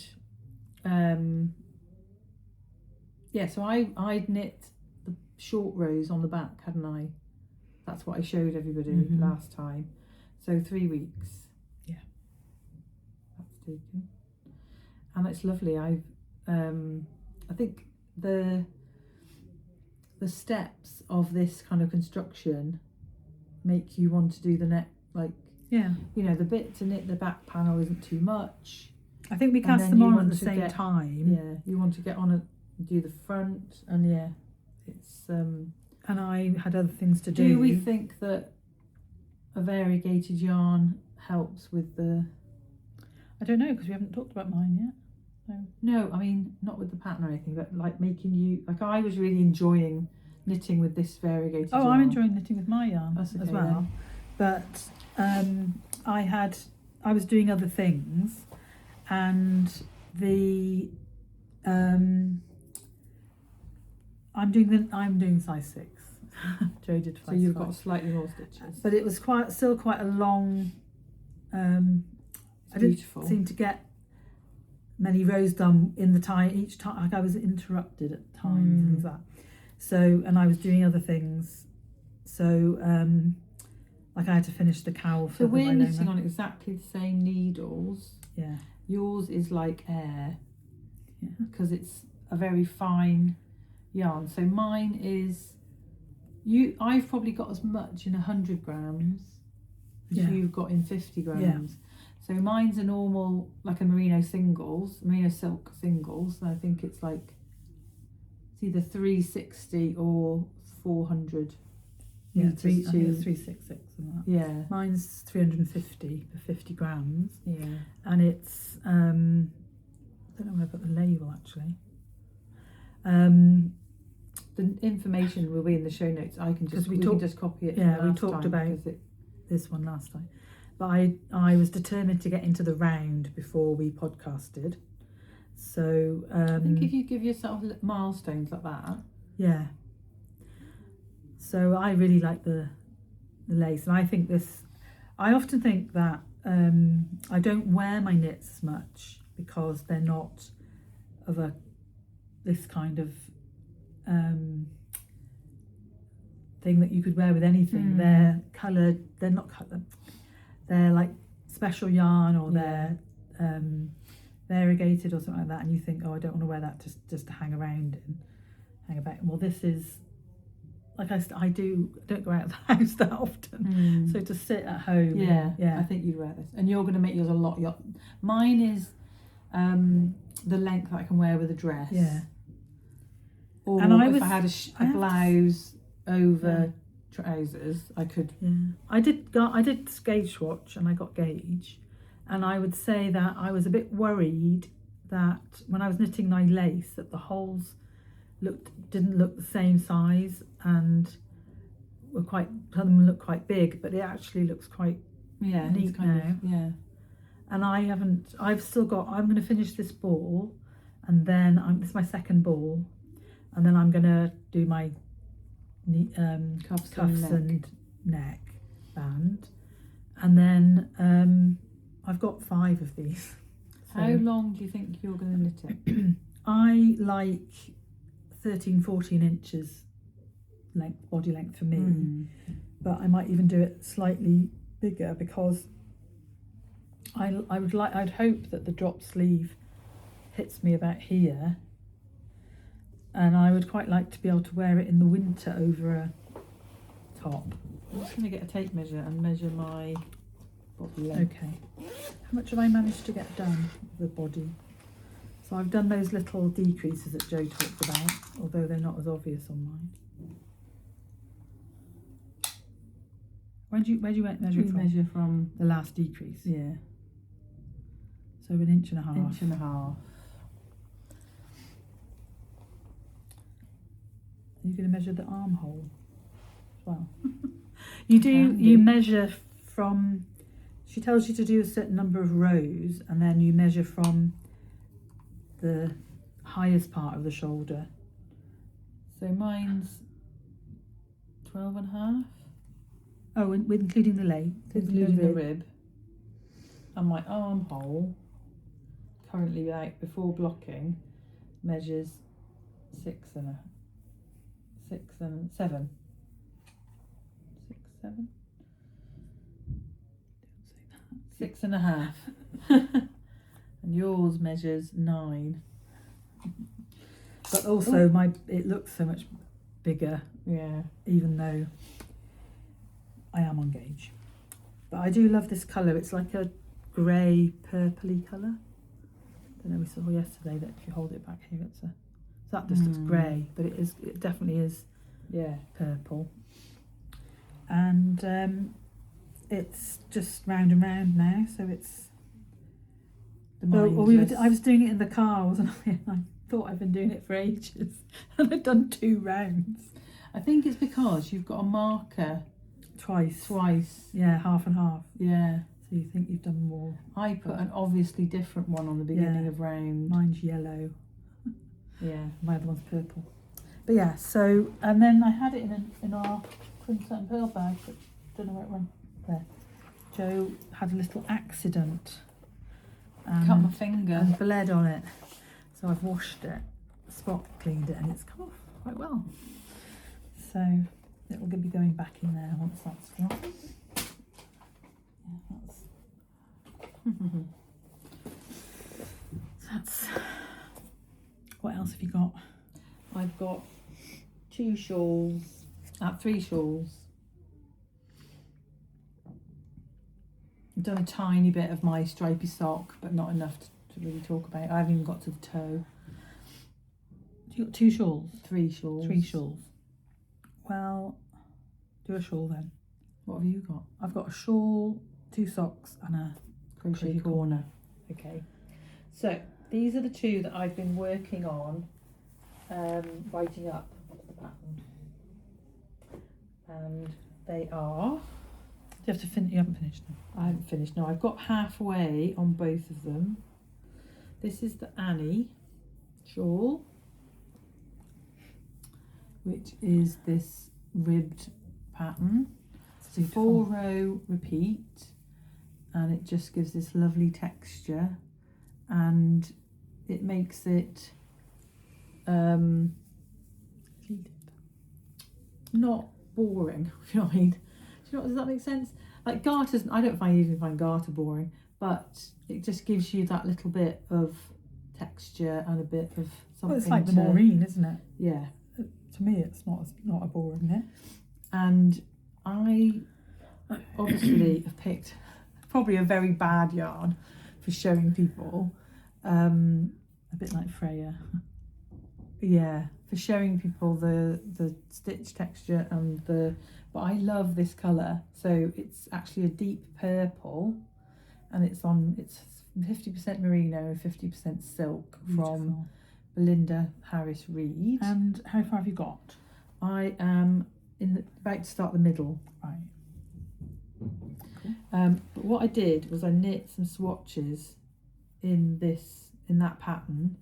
yeah, so I'd knit the short rows on the back, hadn't I? That's what I showed everybody last time. So 3 weeks. Yeah, that's taken, and it's lovely. I think the steps of this kind of construction make you want to do the neck, like, yeah, you know, the bit to knit the back panel isn't too much. I think we cast them on at the same time. Yeah, you want to get on and do the front, and yeah, it's and I had other things to do. Do we think that a variegated yarn helps with the? I don't know, because we haven't talked about mine yet. So. No, I mean, not with the pattern or anything, but like making you, like, I was really enjoying knitting with this variegated yarn. I'm enjoying knitting with my yarn as well. Then. But I was doing other things, and the I'm doing size 6. Jo did 5. So you've got slightly more stitches. But it was still quite a long. I didn't seem to get many rows done in the time each time. Like, I was interrupted at times and things like that. So, and I was doing other things. So, like, I had to finish the cowl for So we're knitting on exactly the same needles. Yeah. Yours is like air. Yeah. Because it's a very fine yarn. So mine is, I've probably got as much in 100 grams as you've got in 50 grams. Yeah. So mine's a normal, like a merino silk singles. And I think it's like, it's either 360 or 400 meters. 366 and that. Yeah. Mine's 350 for 50 grams. Yeah. And it's, I don't know where I put the label actually. The information will be in the show notes. I can just, we can just copy it. Yeah, we talked about this one last time. But I was determined to get into the round before we podcasted. So I think if you give yourself milestones like that. Yeah. So I really like the lace, and I think I often think that I don't wear my knits as much because they're not of this kind of thing that you could wear with anything. They're coloured. They're not coloured. They're like special yarn, or they're variegated or something like that, and you think, oh, I don't want to wear that just to hang around in. hang about. Well, this is like I don't go out of the house that often, so to sit at home. I think you'd wear this, and you're going to make yours a lot. Mine is the length that I can wear with a dress. Yeah. Or and if I had a blouse over trousers, I could. Yeah. I did gauge swatch, and I got gauge, and I would say that I was a bit worried that when I was knitting my lace that the holes didn't look the same size and were some of them look quite big, but it actually looks quite neat now. And I've still got, I'm going to finish this ball, and then this is my second ball, and then I'm going to do my cuffs and neck band, and then I've got 5 of these. So how long do you think you're going to knit it? I like 13-14 inches body length for me, but I might even do it slightly bigger because I'd hope that the drop sleeve hits me about here, and I would quite like to be able to wear it in the winter over a top. I'm just going to get a tape measure and measure my body length. Okay. How much have I managed to get done with the body? So I've done those little decreases that Jo talked about, although they're not as obvious on mine. Where do you measure it from? Measure from the last decrease. Yeah. So 1.5 inches. 1.5 inches. Are you going to measure the armhole as well? You measure from, she tells you to do a certain number of rows, and then you measure from the highest part of the shoulder. So mine's 12.5. Oh, including the leg, including the rib. And my armhole, currently before blocking, measures 6 and 7. 6, 7. 6.5. And yours measures 9. But also it looks so much bigger. Yeah. Even though I am on gauge. But I do love this colour. It's like a grey purpley colour. I don't know, we saw yesterday that if you hold it back here that just looks grey, but it definitely is purple. And it's just round and round now, so it's I was doing it in the car, wasn't I? I thought I'd been doing it for ages and I'd done 2 rounds. I think it's because you've got a marker twice. Yeah, half and half. Yeah. So you think you've done more. I put an obviously different one on the beginning of round. Mine's yellow. Yeah. My other one's purple. But yeah, so, and then I had it in our Twinset and Purl bag, but don't know where it went. There. Jo had a little accident. Cut my finger. And bled on it. So I've washed it, spot cleaned it, and it's come off quite well. So it will be going back in there once that's done. Yeah, that's what else have you got? I've got 2 shawls, 3 shawls. I've done a tiny bit of my stripy sock, but not enough to really talk about. I haven't even got to the toe. You got 2 shawls? 3 shawls. 3 shawls. Well, do a shawl then. What have you got? I've got a shawl, 2 socks, and a crochet corner. Okay. So these are the 2 that I've been working on, writing up the pattern, and they are. You haven't finished them. I haven't finished. No, I've got halfway on both of them. This is the Annie shawl, which is this ribbed pattern. It's a 4-row repeat, and it just gives this lovely texture, and it makes it not boring. You know what I mean? Does that make sense? Like garters, I don't even find garter boring, but it just gives you that little bit of texture and a bit of something. Well, it's like the Maureen, isn't it? Yeah. to me it's not a boring knit. And I obviously have picked probably a very bad yarn for showing people. A bit like Freya. Yeah, for showing people the stitch texture and but I love this colour. So it's actually a deep purple, and it's 50% merino and 50% silk. Beautiful. From Belinda Harris Reed. And how far have you got? I am about to start the middle. Right. But what I did was I knit some swatches in that pattern.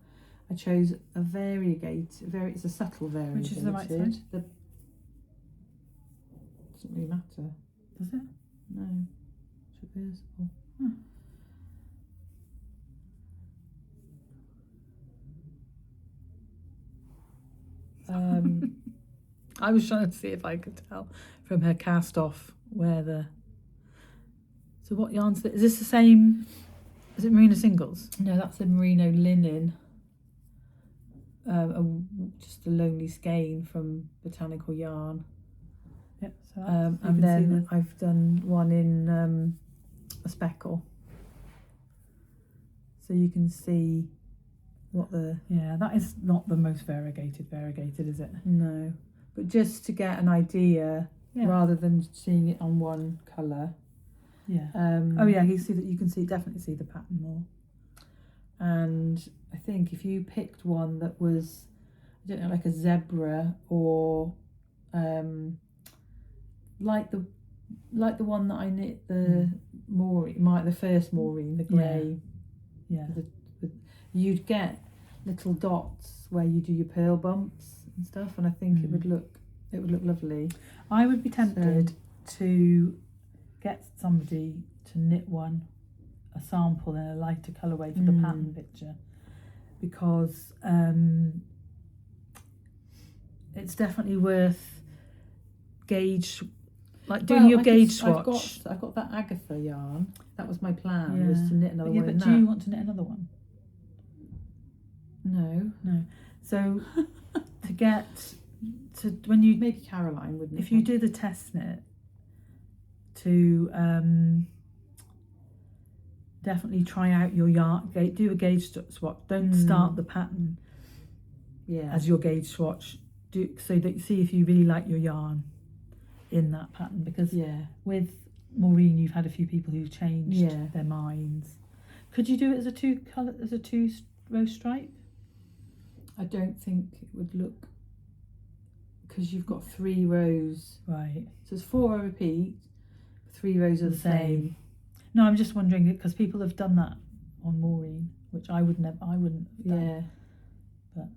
I chose a it's a subtle variegated. Which is the right side? Doesn't really matter. Does it? No, it's reversible. I was trying to see if I could tell from her cast off where the. So what yarn's is this the same? Is it merino singles? No, that's a merino linen. Just a lonely skein from Botanical Yarn. Yep. So and then I've done one in a speckle, so you can see what the. Yeah, that is not the most variegated, is it? No, but just to get an idea, rather than seeing it on one colour. Yeah. Oh yeah, you can definitely see the pattern more. And I think if you picked one that was, I don't know, like a zebra or like the one that I knit the Maureen, the first Maureen, the grey. Yeah. You'd get little dots where you do your pearl bumps and stuff, and I think it would look lovely. I would be tempted to get somebody to knit a sample in a lighter colourway for the pattern picture, because it's definitely worth doing your gauge swatch. I've got that Agatha yarn. That was my plan, was to knit another one. But do you want to knit another one? No. So when you maybe Caroline would knit. If you do the test knit, to definitely try out your yarn, do a gauge swatch. Don't start the pattern as your gauge swatch. So that you see if you really like your yarn in that pattern, because with Maureen you've had a few people who've changed their minds. Could you do it as a two row stripe? I don't think it would look, because you've got 3 rows. Right. So it's 4 row repeat, 3 rows are the same. No, I'm just wondering, because people have done that on Maureen, which I wouldn't have done. Yeah. But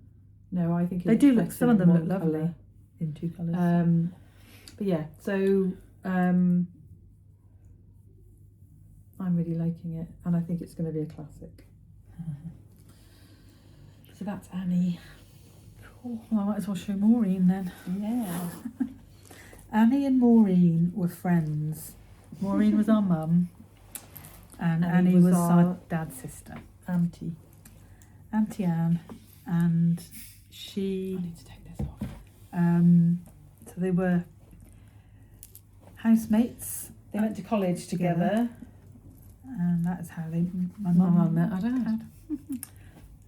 no, I think they do look. Some of them look lovely in 2 colours. But yeah, so I'm really liking it, and I think it's going to be a classic. So that's Annie. Cool. Well, I might as well show Maureen then. Yeah. Annie and Maureen were friends. Maureen was our mum, and Annie was our dad's sister. Auntie Anne, and she. I need to take this off. So they were housemates. They went to college together. And that's how my mum met our dad.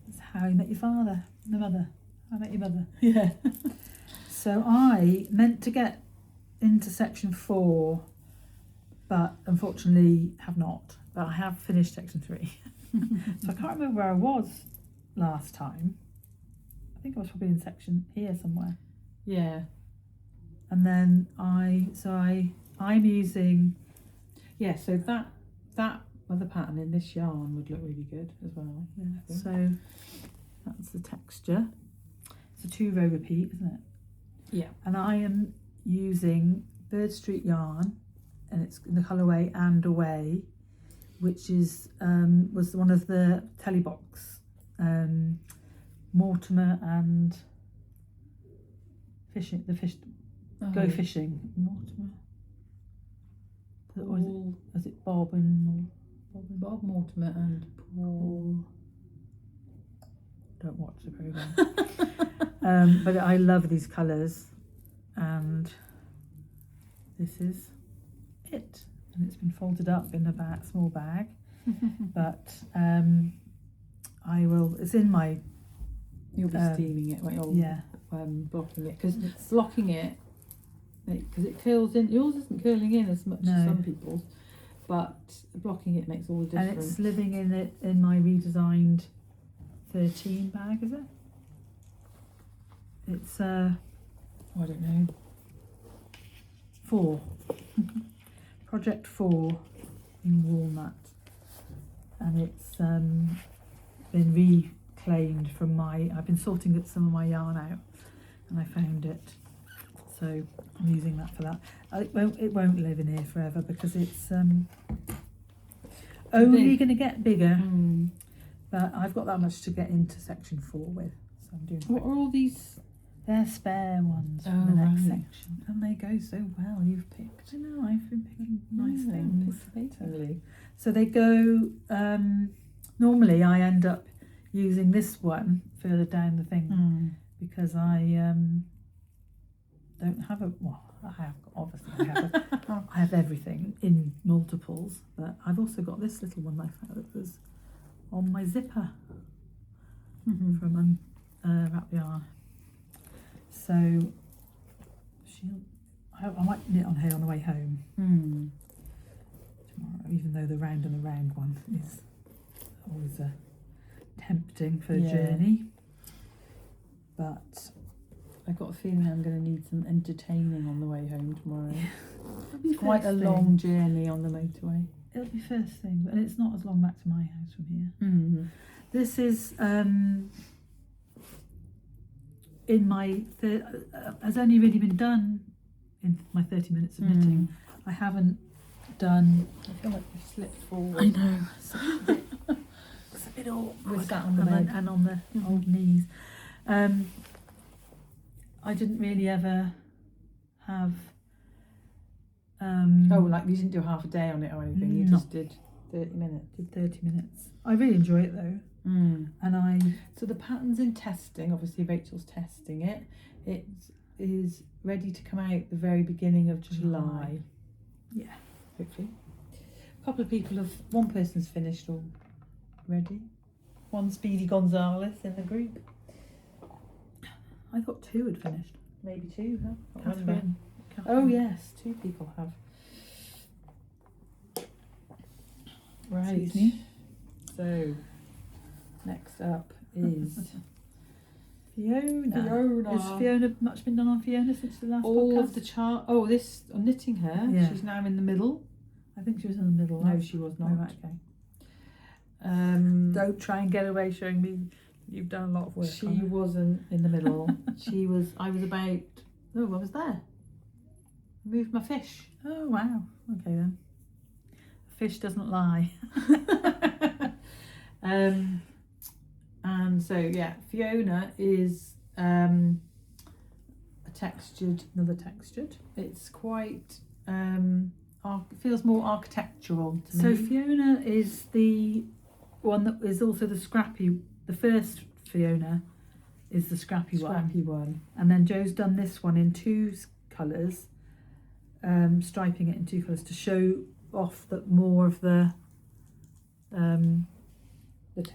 That's how you met your father, the mother. I met your mother. Yeah. So I meant to get into section 4, but unfortunately have not. But I have finished section 3. So I can't remember where I was last time. I think I was probably in section here somewhere. Yeah. And then I'm using. Yeah. So that other pattern in this yarn would look really good as well. Yeah. So that's the texture. It's a 2 row repeat, isn't it? Yeah. And I am using Bird Street yarn, and it's in the colourway And Away, which is was one of the Telebox Mortimer and fishing. The fish go fishing. Mortimer. Or is it Bob and Bob Mortimer and Paul. don't watch the programme. But I love these colours, and this is it. And it's been folded up in a small bag. But I will. It's in my. You'll be steaming it, won't you? Yeah. Blocking it, because blocking it, because it curls in. Yours isn't curling in as much as some people's, but blocking it makes all the difference. And it's living in my redesigned 13 bag, is it? It's I don't know. 4. Project 4 in walnut, and it's been reclaimed from I've been sorting some of my yarn out, and I found it, so I'm using that for that. It won't live in here forever because it's only going to get bigger, but I've got that much to get into section 4 with, so I'm doing. What are all these? They're spare ones from the next section, and they go so well. You've picked. I know, I've been picking nice things. Totally. So they go. Normally, I end up using this one further down the thing because I don't have a. Well, I have obviously I have everything in multiples, but I've also got this little one I found that was on my zipper from Wrap Yarn. So I might knit on her on the way home tomorrow, even though the round and the round one is always tempting for a journey. But I've got a feeling I'm going to need some entertaining on the way home tomorrow. It's quite a long journey on the motorway. It'll be first thing, and it's not as long back to my house from here. This is in my has only really been done in my 30 minutes of knitting. I haven't done. I feel like you slipped forward. I know. It's a bit awkward. We're sat on the bed and on the old knees. I didn't really ever have. Like you didn't do half a day on it or anything. You just did 30 minutes. Did 30 minutes. I really enjoy it though. And so the pattern's in testing. Obviously, Rachel's testing it. It is ready to come out the very beginning of July. Yeah, hopefully. A couple of people one person's finished already. One Speedy Gonzalez in the group. I thought 2 had finished. Maybe 2, huh? Catherine. Oh yes, 2 people have. Right. Excuse me. So next up is Fiona. Has Fiona much been done on Fiona since the last all podcast? of the chart. Oh, this on knitting her. Yeah. She's now in the middle. I think she was in the middle. No, she was not. Oh, right, okay. Don't try and get away showing me you've done a lot of work. She wasn't in the middle. I was about. Oh, I was there. I moved my fish. Oh wow. Okay then. Fish doesn't lie. And so Fiona is another textured. It's quite feels more architectural to me. So Fiona is the one that is also the scrappy. The first Fiona is the scrappy one, and then Jo's done this one in 2 colours, striping it in 2 colours to show off that more of the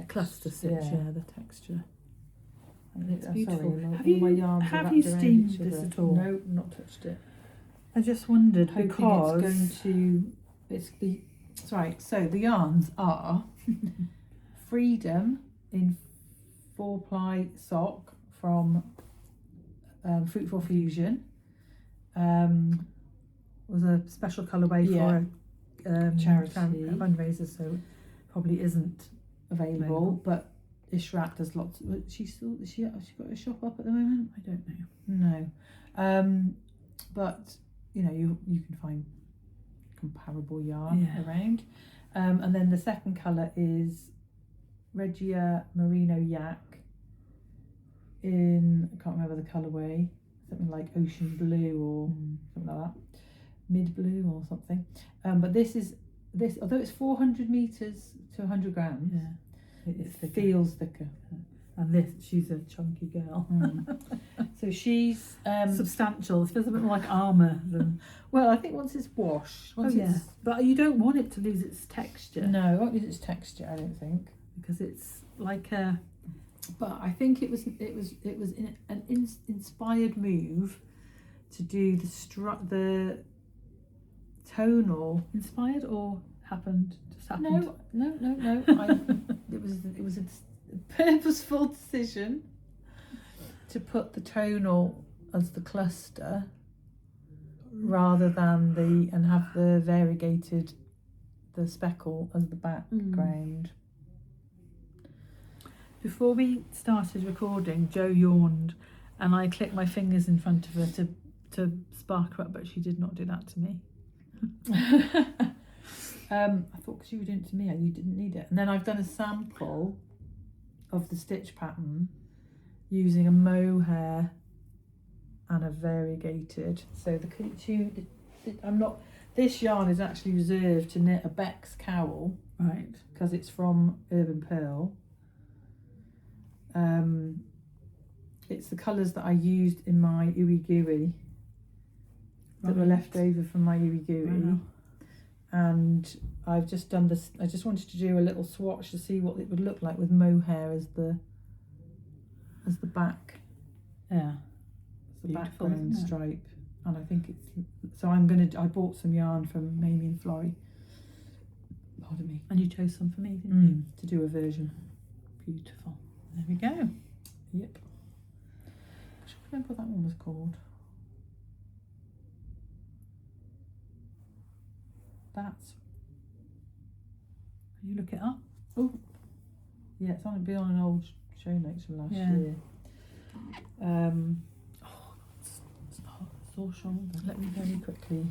cluster stitch, the texture. And it's beautiful. Sorry, have you steamed this at all? No, not touched it. I just wondered because so the yarns are Freedom in 4-ply sock from Fruitful Fusion. Was a special colourway for a charity fundraiser, so probably isn't available. But Ishrat does lots. She got a shop up at the moment. I don't know. No, but you can find comparable yarn around. And then the second colour is Regia Merino Yak in, I can't remember the colourway, something like ocean blue or something like that, mid blue or something. But this, although it's 400 metres to 100 grams, it feels thicker. And this, she's a chunky girl. So she's substantial. It feels a bit more like armour than. Well, I think once it's washed. But you don't want it to lose its texture. No, it won't lose its texture. I don't think, because it's like a. But I think it was an inspired move to do the tonal. Inspired or happened? Just happened. No. It was a purposeful decision to put the tonal as the cluster rather than and have the variegated, the speckle as the background. Before we started recording, Jo yawned and I clicked my fingers in front of her to spark her up, but she did not do that to me. I thought because you were doing it to me, you didn't need it. And then I've done a sample of the stitch pattern using a mohair and a variegated. So this yarn is actually reserved to knit a Beck's cowl, right? Because it's from Urban Purl. It's the colours that I used in my ooey gooey that were left over from my ooey gooey. Wow. And I've just done this. I just wanted to do a little swatch to see what it would look like with mohair as the back. Yeah, the background stripe. And I think it's so. I bought some yarn from Mamie and Florrie. Pardon me. And you chose some for me, didn't you? To do a version. Beautiful. There we go. Yep. I should remember what that one was called. That's. Can you look it up? Oh, yeah, it's on an old show notes from last year. It's sore shoulder. Let me very quickly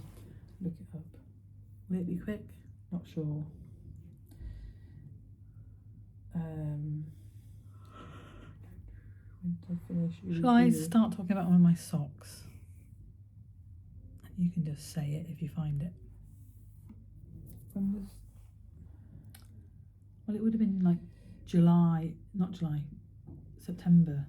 look it up. Will it be quick? Not sure. When did I finish? Shall I start talking about one of my socks? You can just say it if you find it. When was? Well, it would have been like September.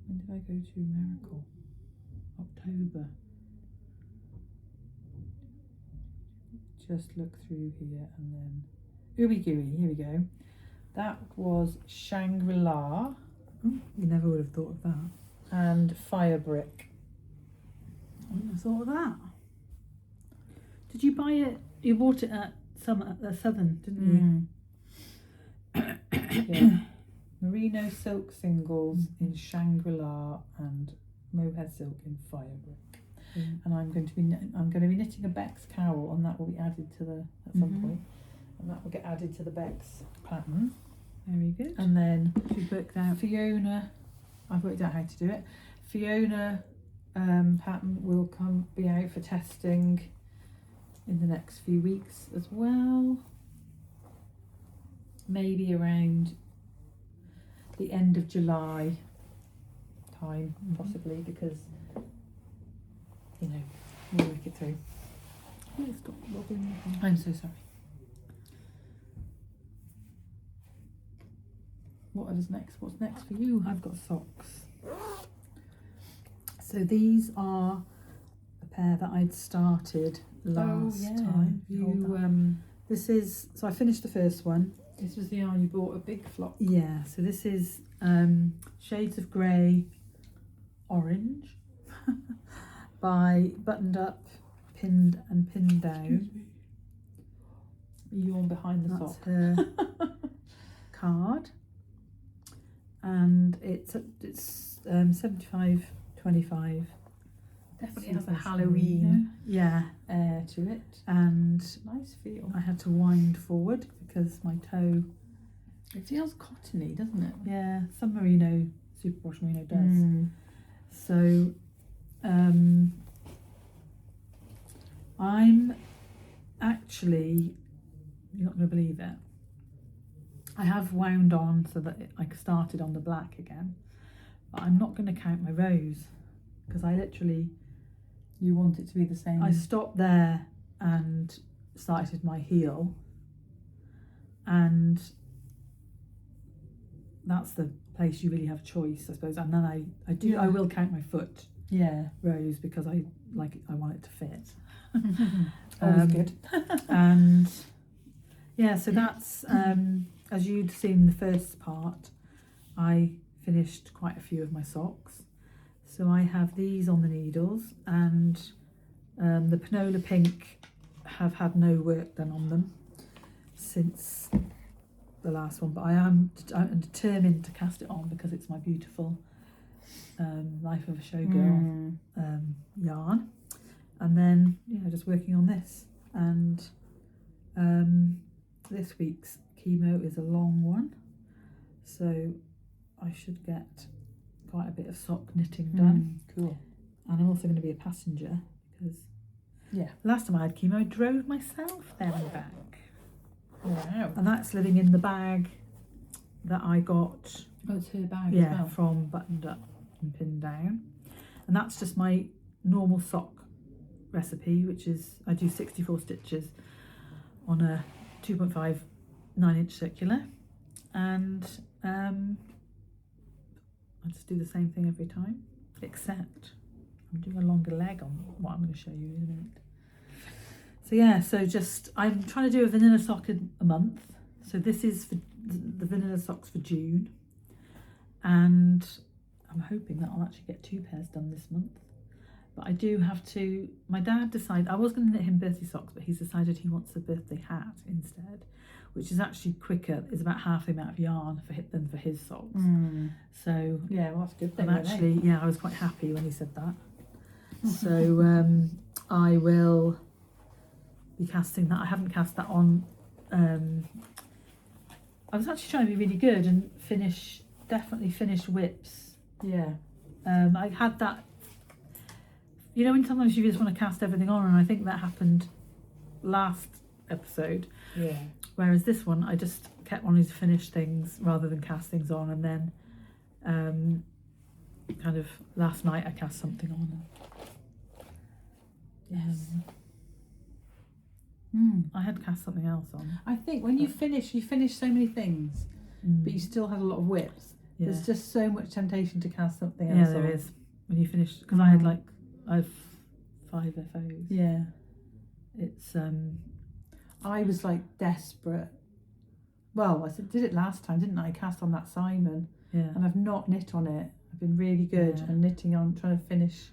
When did I go to Miracle? October. Just look through here and then ooey gooey. Here we go. That was Shangri-La. You never would have thought of that. And Fire Brick. I wouldn't have thought of that. Did you buy it? You bought it at Southern, didn't you? Yeah. Merino silk singles in Shangri-La and mohair silk in Fire Brick. And I'm going to be knitting a Beck's cowl, and that will be added to at some point, and that will get added to the Beck's pattern. Very good. And then she's worked out Fiona. I've worked out how to do it. Fiona pattern will be out for testing in the next few weeks as well. Maybe around the end of July time, possibly, because we'll work it through. I'm so sorry. Whatever's next. What's next for you? I've got socks. So these are a pair that I'd started last time. This is, so I finished the first one. This was the yarn you bought, a big flock. Yeah, so this is Shades of Grey Orange by Buttoned Up, Pinned and Pinned Down. Yarn behind the That's sock. Her card. And it's 75.25. Definitely has a Halloween air to it. And nice feel. I had to wind forward because my toe. It feels cottony, doesn't it? Yeah, some merino, superwash merino does. So I'm actually, you're not going to believe it, I have wound on so that I started on the black again, but I'm not going to count my rows because I literally You want it to be the same. I stopped there and started my heel, and that's the place you really have choice, I suppose. And then I will count my foot rows because I want it to fit. Always good. And yeah, so that's as you'd seen in the first part, I finished quite a few of my socks. So I have these on the needles, and the Panola Pink have had no work done on them since the last one, but I'm determined to cast it on because it's my beautiful Life of a Showgirl yarn. And then just working on this, and this week's chemo is a long one, so I should get quite a bit of sock knitting done. Cool. And I'm also going to be a passenger because last time I had chemo I drove myself there and back. Wow. And that's living in the bag that I got. Oh, it's her bag as well. From Buttoned Up and Pinned Down. And that's just my normal sock recipe, which is I do 64 stitches on a 2.5 9-inch circular, and I just do the same thing every time, except I'm doing a longer leg on what I'm going to show you in a minute. So I'm trying to do a vanilla sock a month. So this is for the vanilla socks for June, and I'm hoping that I'll actually get 2 pairs done this month. But I do have to, my dad decided, I was going to knit him birthday socks, but he's decided he wants a birthday hat instead, which is actually quicker, is about half the amount of yarn than for his socks. So yeah, well, that's a good thing. I was quite happy when he said that. So I will be casting that. I haven't cast that on. I was actually trying to be really good and definitely finish whips. Yeah. I had that. When sometimes you just want to cast everything on, and I think that happened last episode. Yeah. Whereas this one, I just kept wanting to finish things rather than cast things on, and then kind of last night I cast something on. Yes. I had cast something else on. I think when you finish so many things, but you still had a lot of whips. Yeah. There's just so much temptation to cast something else on. Yeah, there is. When you finish, because I have 5 FOs. Yeah. It's I was desperate. Well, I did it last time, didn't I? I cast on that Simon, and I've not knit on it. I've been really good and knitting on, trying to finish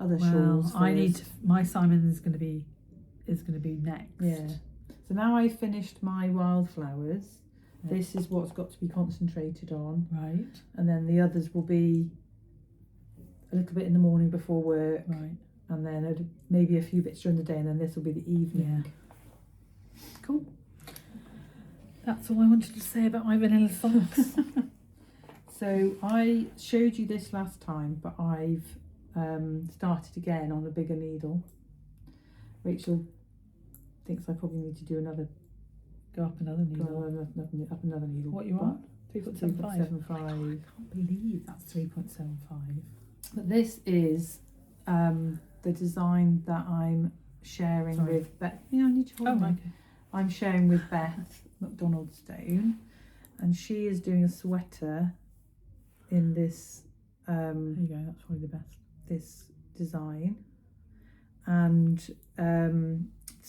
other shawls. My Simon is going to be next. Yeah. So now I've finished my wildflowers. Yeah. This is what's got to be concentrated on. Right. And then the others will be a little bit in the morning before work. Right. And then maybe a few bits during the day, and then this will be the evening. Yeah. Cool. That's all I wanted to say about my vanilla socks. So I showed you this last time, but I've started again on a bigger needle. Rachel thinks I probably need to do go up another needle. Up another needle. What you want? 3.75. I can't believe that's 3.75. But this is the design that I'm sharing with Beth. Yeah, I need to hold okay. I'm sharing with Beth McDonaldstone, and she is doing a sweater in this. There you go. That's probably the best. This design, and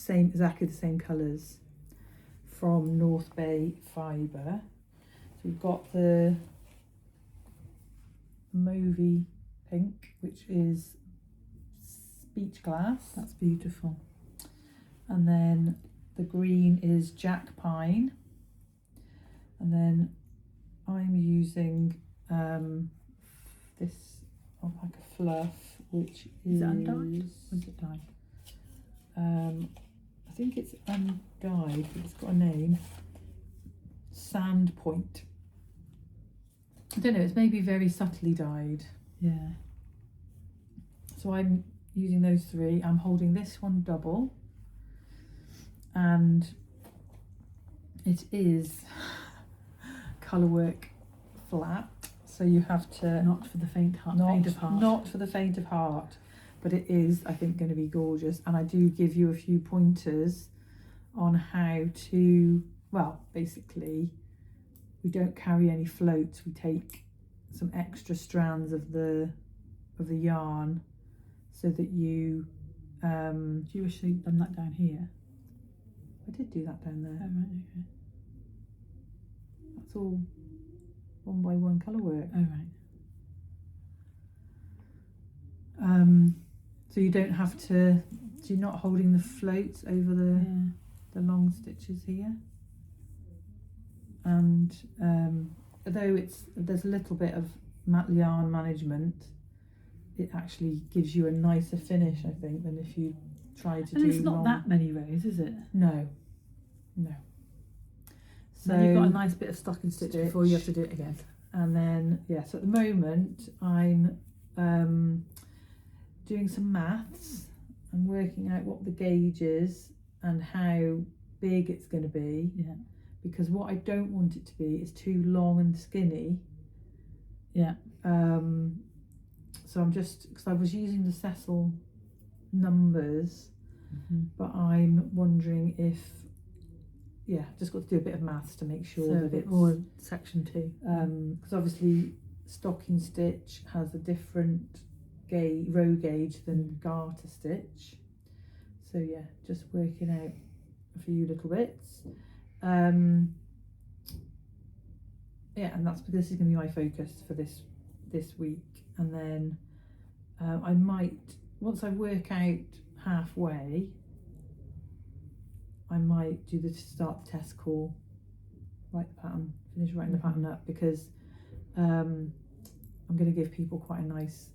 exactly the same colours from North Bay Fibre. So we've got the Mauvey pink, which is beach glass. That's beautiful. And then the green is Jack Pine. And then I'm using this alpaca fluff, which is it undyed? Or is it dyed? I think it's undyed, but it's got a name. Sand Point. I don't know, it's maybe very subtly dyed. Yeah. So I'm using those 3. I'm holding this one double, and it is colourwork flat, so you have to not for the faint of heart. Not for the faint of heart. but it is, I think, going to be gorgeous. And I do give you a few pointers on how to, well, basically, we don't carry any floats. We take some extra strands of the yarn so that you. Do you wish you'd done that down here? I did do that down there. Oh, right, okay. That's all 1 by 1 colour work. Oh, right. So you don't have to. So you're not holding the floats over the long stitches here. And although there's a little bit of yarn management, it actually gives you a nicer finish, I think, than if you try to do. And it's not that many rows, is it? No. So you've got a nice bit of stocking stitch before you have to do it again. And then so at the moment I'm doing some maths and working out what the gauge is and how big it's going to be. Yeah. Because what I don't want it to be is too long and skinny. Yeah. So I'm just, because I was using the Cecil numbers, but I'm wondering if, just got to do a bit of maths to make sure that it's more section 2. Because obviously stocking stitch has a different row gauge than garter stitch. So yeah, just working out a few little bits. And that's because this is going to be my focus for this week. And then I might, once I work out halfway, I might start the test call, write the pattern, finish writing the pattern up, because I'm going to give people quite a nice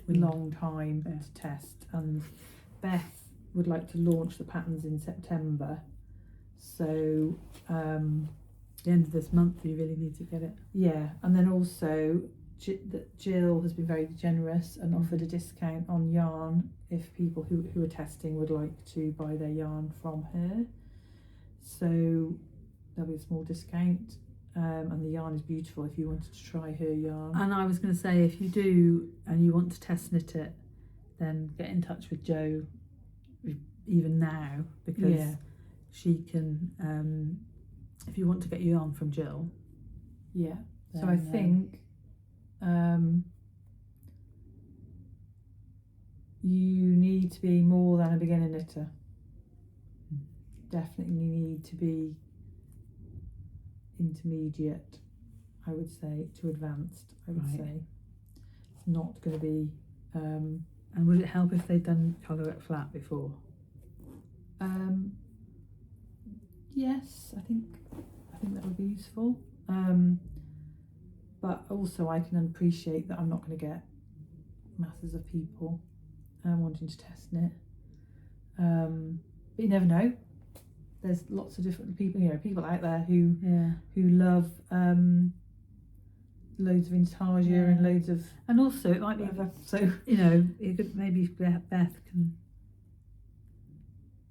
long time to test. And Beth would like to launch the patterns in September, so the end of this month you really need to get it. Yeah, and then also Jill has been very generous and offered a discount on yarn if people who are testing would like to buy their yarn from her. So there'll be a small discount, and the yarn is beautiful if you wanted to try her yarn. And I was going to say, if you do and you want to test knit it, then get in touch with Jo even now, because she can, if you want to get yarn from Jill. Yeah, so I think you need to be more than a beginner knitter. Definitely need to be intermediate, I would say, to advanced, I would say. It's not going to be... and would it help if they'd done colour at flat before? Yes, I think that would be useful. But also I can appreciate that I'm not going to get masses of people wanting to test knit. But you never know. There's lots of different people, people out there who love loads of intarsia and loads of... And also it might be, so you could, maybe Beth can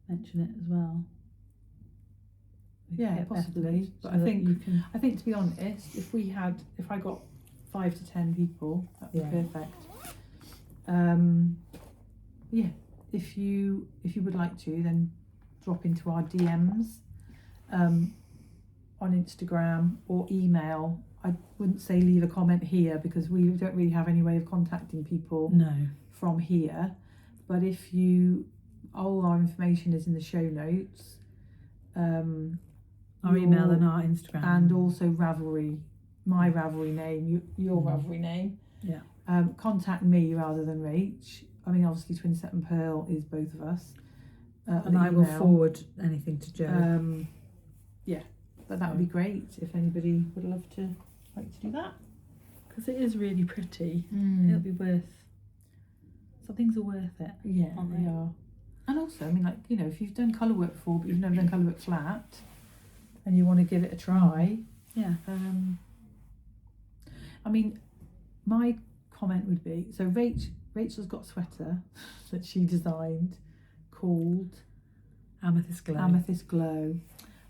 mention it as well. Yeah, possibly. But I think to be honest, if I got 5 to 10 people, that'd be perfect. If you would like to, then drop into our DMs on Instagram or email. I wouldn't say leave a comment here because we don't really have any way of contacting people from here. But all our information is in the show notes. Our email and our Instagram. And also Ravelry, my Ravelry name, your Ravelry name. Yeah. Contact me rather than Rach. I mean, obviously Twinset and Purl is both of us. And I will forward anything to Jo. But that would be great if anybody would like to do that. Because it is really pretty. It'll be worth... Some things are worth it. Yeah, they are. And also, I mean, if you've done colour work before but you've never done colour work flat and you want to give it a try. Yeah. I mean, my comment would be, so Rachel's got a sweater that she designed called Amethyst Glow,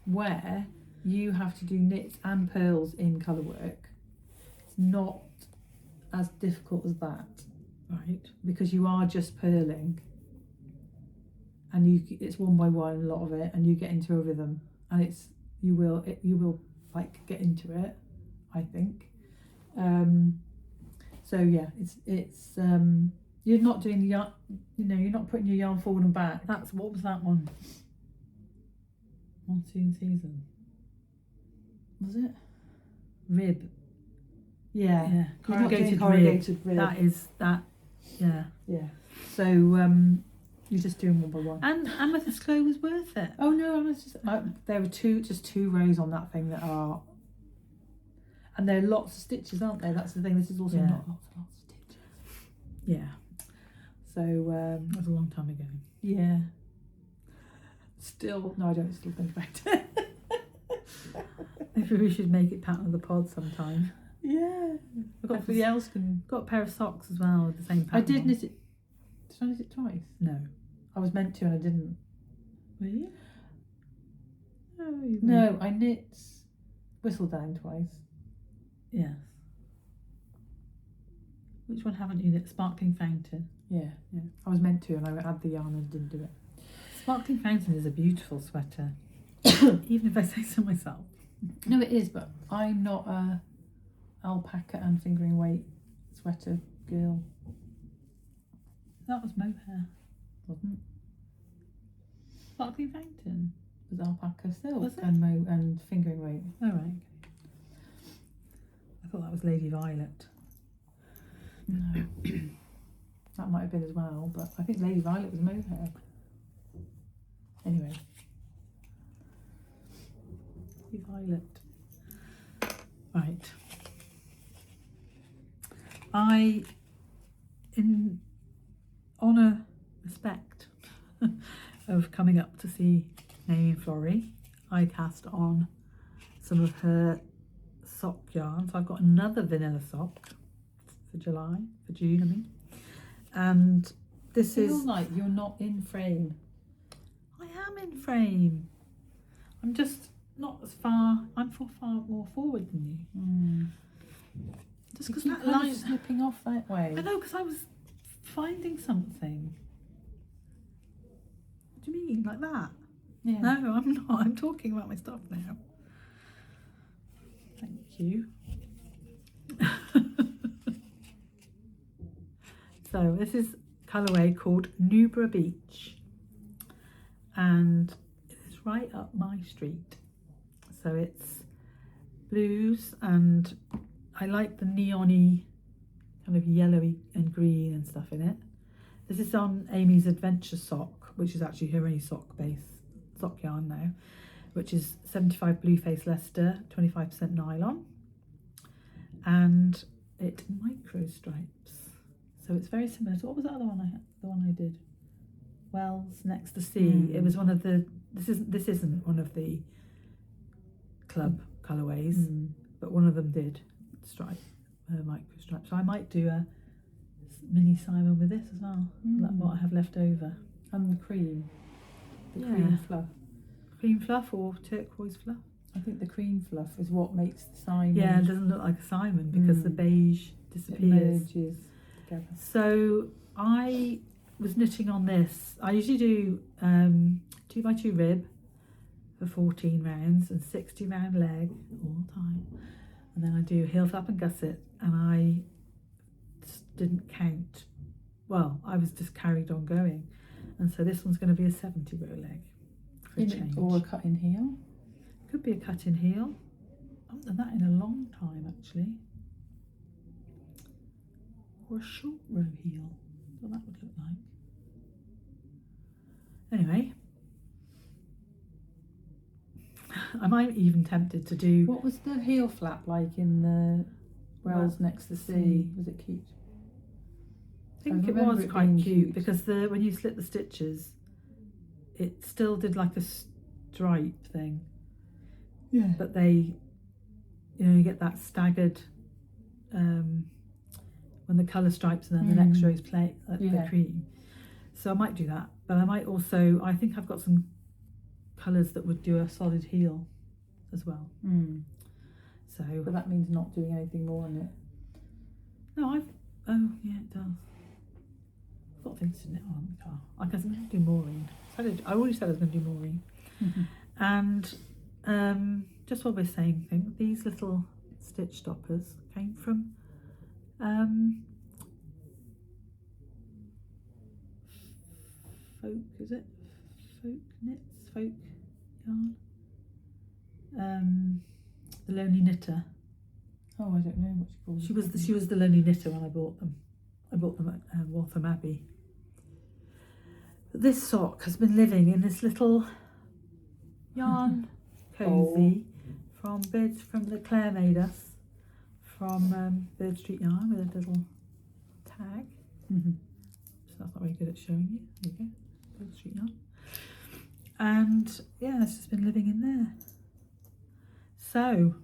where you have to do knits and purls in colour work. It's not as difficult as that. Right. because you are just purling, and it's one by one, a lot of it, and you get into a rhythm, and you will like get into it, I think. So yeah, it's you're not doing the yarn, you're not putting your yarn forward and back. What was that one? Monsoon Season. Was it? Rib. Yeah. Corrugated rib. That is that. Yeah. Yeah. So you're just doing one by one. And Amethyst Glow was worth it. Oh no, there were just two rows on that thing that are, and there are lots of stitches, aren't there? That's the thing. This is also not lots of stitches. Yeah. So that was a long time ago. Yeah. Still, no, I don't still think about it. Maybe we should make it pattern of the pod sometime. Yeah. Everybody else can. Got a pair of socks as well with the same pattern. I did knit it. Did I knit it twice? No. I was meant to and I didn't. Were you? Oh, no, I knit Whistledown twice. Yes. Which one haven't you knit? Sparkling Fountain. Yeah. I was meant to and I had the yarn and didn't do it. Sparkling Fountain is a beautiful sweater. Even if I say so myself. No, it is, but I'm not a alpaca and fingering weight sweater girl. That was Mohair. Wasn't. Sparkling Fountain was alpaca silk. Was it? And fingering weight. Oh right. I thought that was Lady Violet. No. That might have been as well, but I think Lady Violet was Mohair. Anyway. Lady Violet. Right. In honour, respect of coming up to see Naomi and Florrie, I cast on some of her sock yarn. So I've got another vanilla sock for June, I mean. And this is like you're not in frame. I am in frame. I'm just not as far. I'm far more forward than you. Just because that line slipping off that way. I know, because I was finding something. What do you mean, like that? Yeah. No, I'm not. I'm talking about my stuff now. Thank you. So this is colourway called Nubra Beach, and it's right up my street. So it's blues, and I like the neon-y kind of yellowy and green and stuff in it. This is on Amy's Adventure sock, which is actually her only sock yarn now, which is 75 Blueface Leicester, 25% nylon, and it micro stripes. So it's very similar to, what was the other one I did? Wells Next to Sea. It was one of the, this isn't one of the club colourways, but one of them did micro stripe. So I might do a mini Simon with this as well, like what I have left over. And the cream. Cream fluff. Cream fluff or turquoise fluff? I think the cream fluff is what makes the Simon. Yeah, it doesn't look like a Simon because the beige disappears. It merges together. So I was knitting on this. I usually do 2x2 rib for 14 rounds and 60 round leg all the time. And then I do heel flap and gusset, and I just didn't count. Well, I was just carried on going. And so this one's going to be a 70 row leg for a change. Or a cut in heel. Could be a cut in heel. I haven't done that in a long time actually. Or a short row heel. What that would look like. Anyway. I might even tempted to do. What was the heel flap like in the Wells Next to Sea? Was it cute? I think it was quite cute because when you slit the stitches, it still did like a stripe thing. Yeah. But they, you get that staggered when the colour stripes and then the next row is the cream. So I might do that, but I might also. I think I've got some colours that would do a solid heel as well. So. But that means not doing anything more on it. No, oh yeah, it does. got things to knit on the car. I guess I'm going to do Maureen. I already said I was going to do Maureen. And just while we're saying things, these little stitch stoppers came from Folk, is it? Folk Knits? Folk Yarn? The Lonely Knitter. Oh, I don't know what she called. She was the Lonely Knitter when I bought them. I bought them at Waltham Abbey. But this sock has been living in this little yarn cozy from that Claire made us from Bird Street Yarn with a little tag. So that's not very good at showing you. There you go, Bird Street Yarn. And yeah, it's just been living in there. So,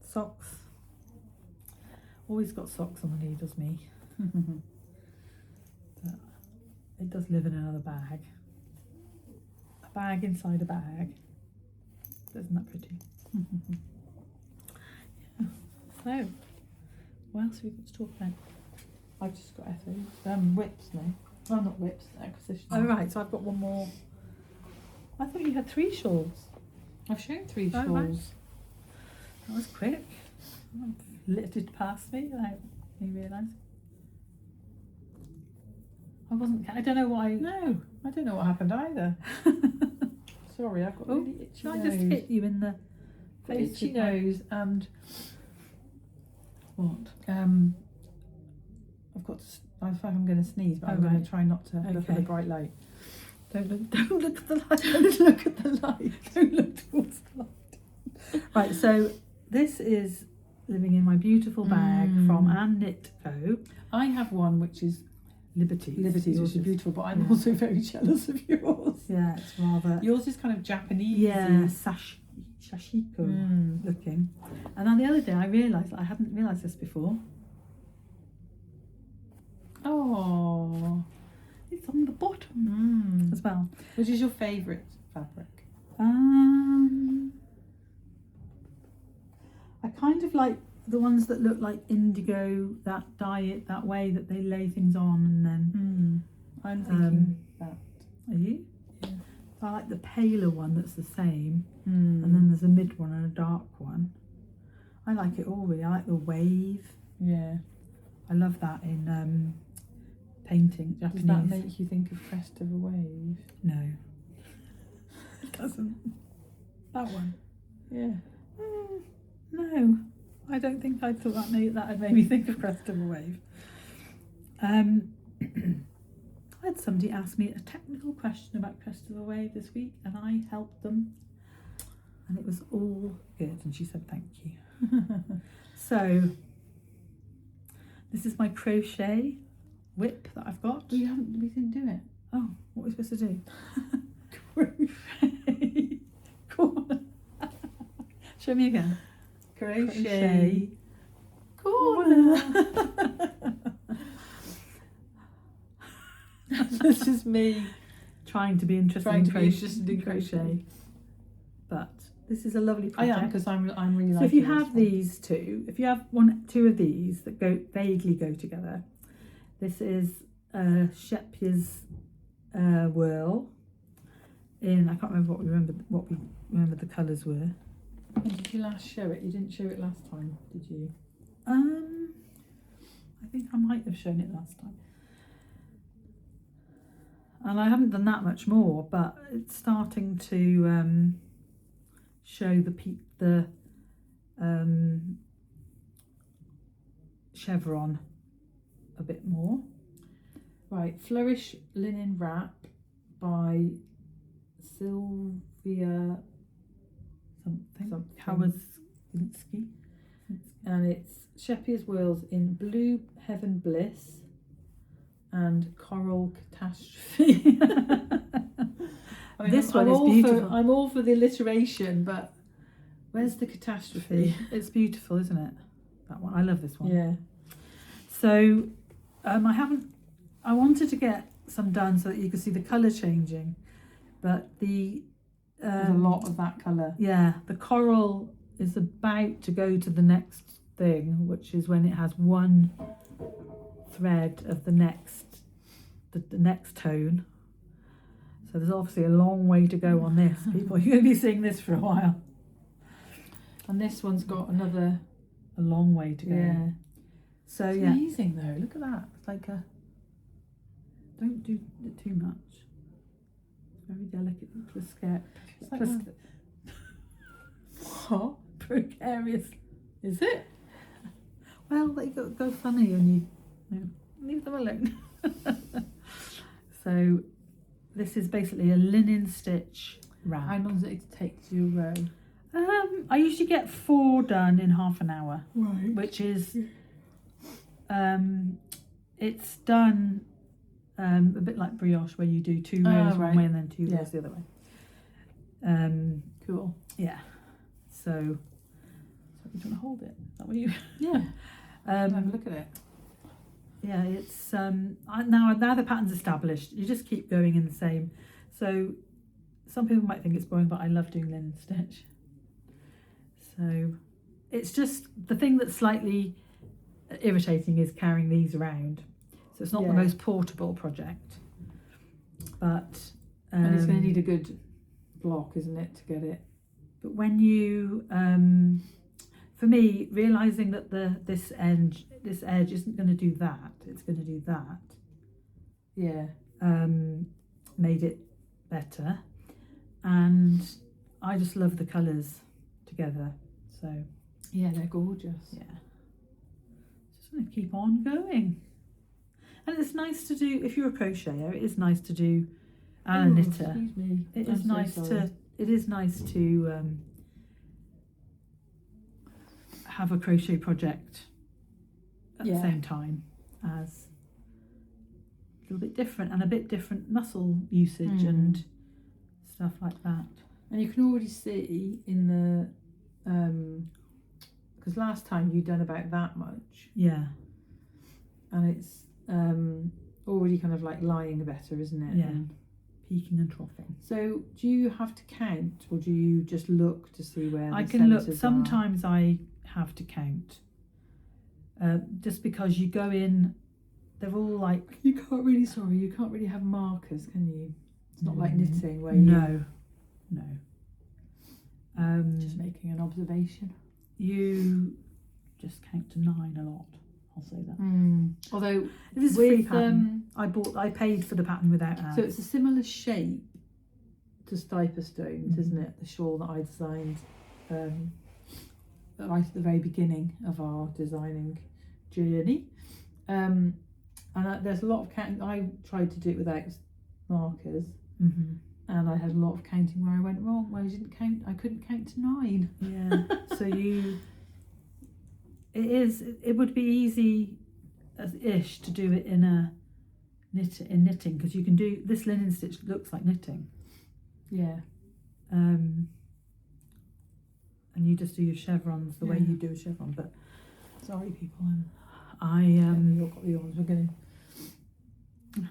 socks. Always got socks on the needles, me. But it does live in another bag. A bag inside a bag. Isn't that pretty? Yeah. So, what else have we got to talk about? I've just got whips now. Well, not whips, acquisitions. Oh right, so I've got one more. I thought you had 3 shawls. I've shown 3 shawls. Right. That was quick. Littered past me without me realising. I don't know why. No, I don't know what happened either. Sorry, I've got really itchy Should I nose. just hit you in the face? Itchy nose and what? I've got. I feel like I'm going to sneeze, but I'm going to try not to look at the bright light. Don't look at the light. Don't look at the light. Don't look towards the light. Right, so this is living in my beautiful bag from Anne Knit Co. I have one which is Liberties, which is beautiful, but I'm also very jealous of yours. Yeah, it's rather. Yours is kind of Japanese. Yeah, sashiko looking. And then the other day I realised I hadn't realised this before. Oh, it's on the bottom as well. Which is your favourite fabric? I kind of like the ones that look like indigo, that dye it that way that they lay things on and then. I'm thinking that. Are you? Yeah. I like the paler one that's the same, and then there's a mid one and a dark one. I like it all really. I like the wave. Yeah. I love that in painting, Japanese. Does that make you think of Crest of a Wave? No. It doesn't. That one? Yeah. No. I don't think I thought that had made me think of Crest of a Wave. I had somebody ask me a technical question about Crest of a Wave this week and I helped them. And it was all good and she said thank you. So, this is my crochet whip that I've got. We didn't do it. Oh, what are we supposed to do? Crochet corner. Show me again. Crochet corner. This is me trying to be interested in crochet. But this is a lovely project. I am, because I'm really liking. So if you have these two, if you have two of these that vaguely go together, this is Shepya's whirl. I can't remember what we remember the colours were. When did you last show it? You didn't show it last time, did you? I think I might have shown it last time. And I haven't done that much more, but it's starting to show the chevron a bit more. Right, Flourish Linen Wrap by Sylvia something. Kawazinski. And it's Shepya's Whirls in Blue Heaven Bliss and Coral Catastrophe. This one is beautiful. I'm all for the alliteration, but where's the catastrophe? It's beautiful, isn't it? That one. I love this one. Yeah. So I wanted to get some done so that you could see the colour changing, but there's a lot of that colour. Yeah, the coral is about to go to the next thing, which is when it has one thread of the next the next tone. So there's obviously a long way to go on this. People, you're going to be seeing this for a while. And this one's got a long way to go. Yeah. So it's yeah. amazing though. Look at that. It's like a. Don't do it too much. Very delicate. It's like what? Precarious. Is it? Well, they go funny and you leave them alone. So this is basically a linen stitch wrap. How long does it take to do a row? I usually get 4 done in half an hour, Right. which is it's done a bit like brioche, where you do 2 rows one way and then 2 rows the other way. Cool. Yeah. So you want to hold it? Is that what you? Yeah. Have a look at it. Yeah, it's now the pattern's established. You just keep going in the same. So some people might think it's boring, but I love doing linen stitch. So it's just the thing that's slightly irritating is carrying these around. So it's not the most portable project, but and it's going to need a good block, isn't it, to get it? But when you for me, realising that this edge isn't going to do that, it's going to do that. Yeah. Made it better, and I just love the colours together. So yeah, they're gorgeous. Yeah. Just going to keep on going, and it's nice to do if you're a crocheter. It is nice to do, and a knitter. Excuse me. It is nice to. It is nice to. Have a crochet project at the same time as a little bit different and a bit different muscle usage and stuff like that. And you can already see in the because last time you'd done about that much, and it's already kind of like lying better, isn't it? And peaking and troughing. So do you have to count, or do you just look to see where I the can look. centres Sometimes I have to count, just because you go in, they're all like you can't really have markers, can you? It's not like knitting where no just making an observation. You just count to 9 a lot, I'll say that. Although this is a free pattern. I paid for the pattern without ads. So it's a similar shape to Stiper Stones, isn't it? The shawl that I designed right at the very beginning of our designing journey. And there's a lot of counting. I tried to do it without markers, and I had a lot of counting where I went wrong, where I couldn't count to 9. Yeah. So it would be easy as ish to do it in knitting, because you can do this linen stitch looks like knitting. Yeah. And you just do your chevrons the way you do a chevron. But sorry, people, you've got the yours. We're going to.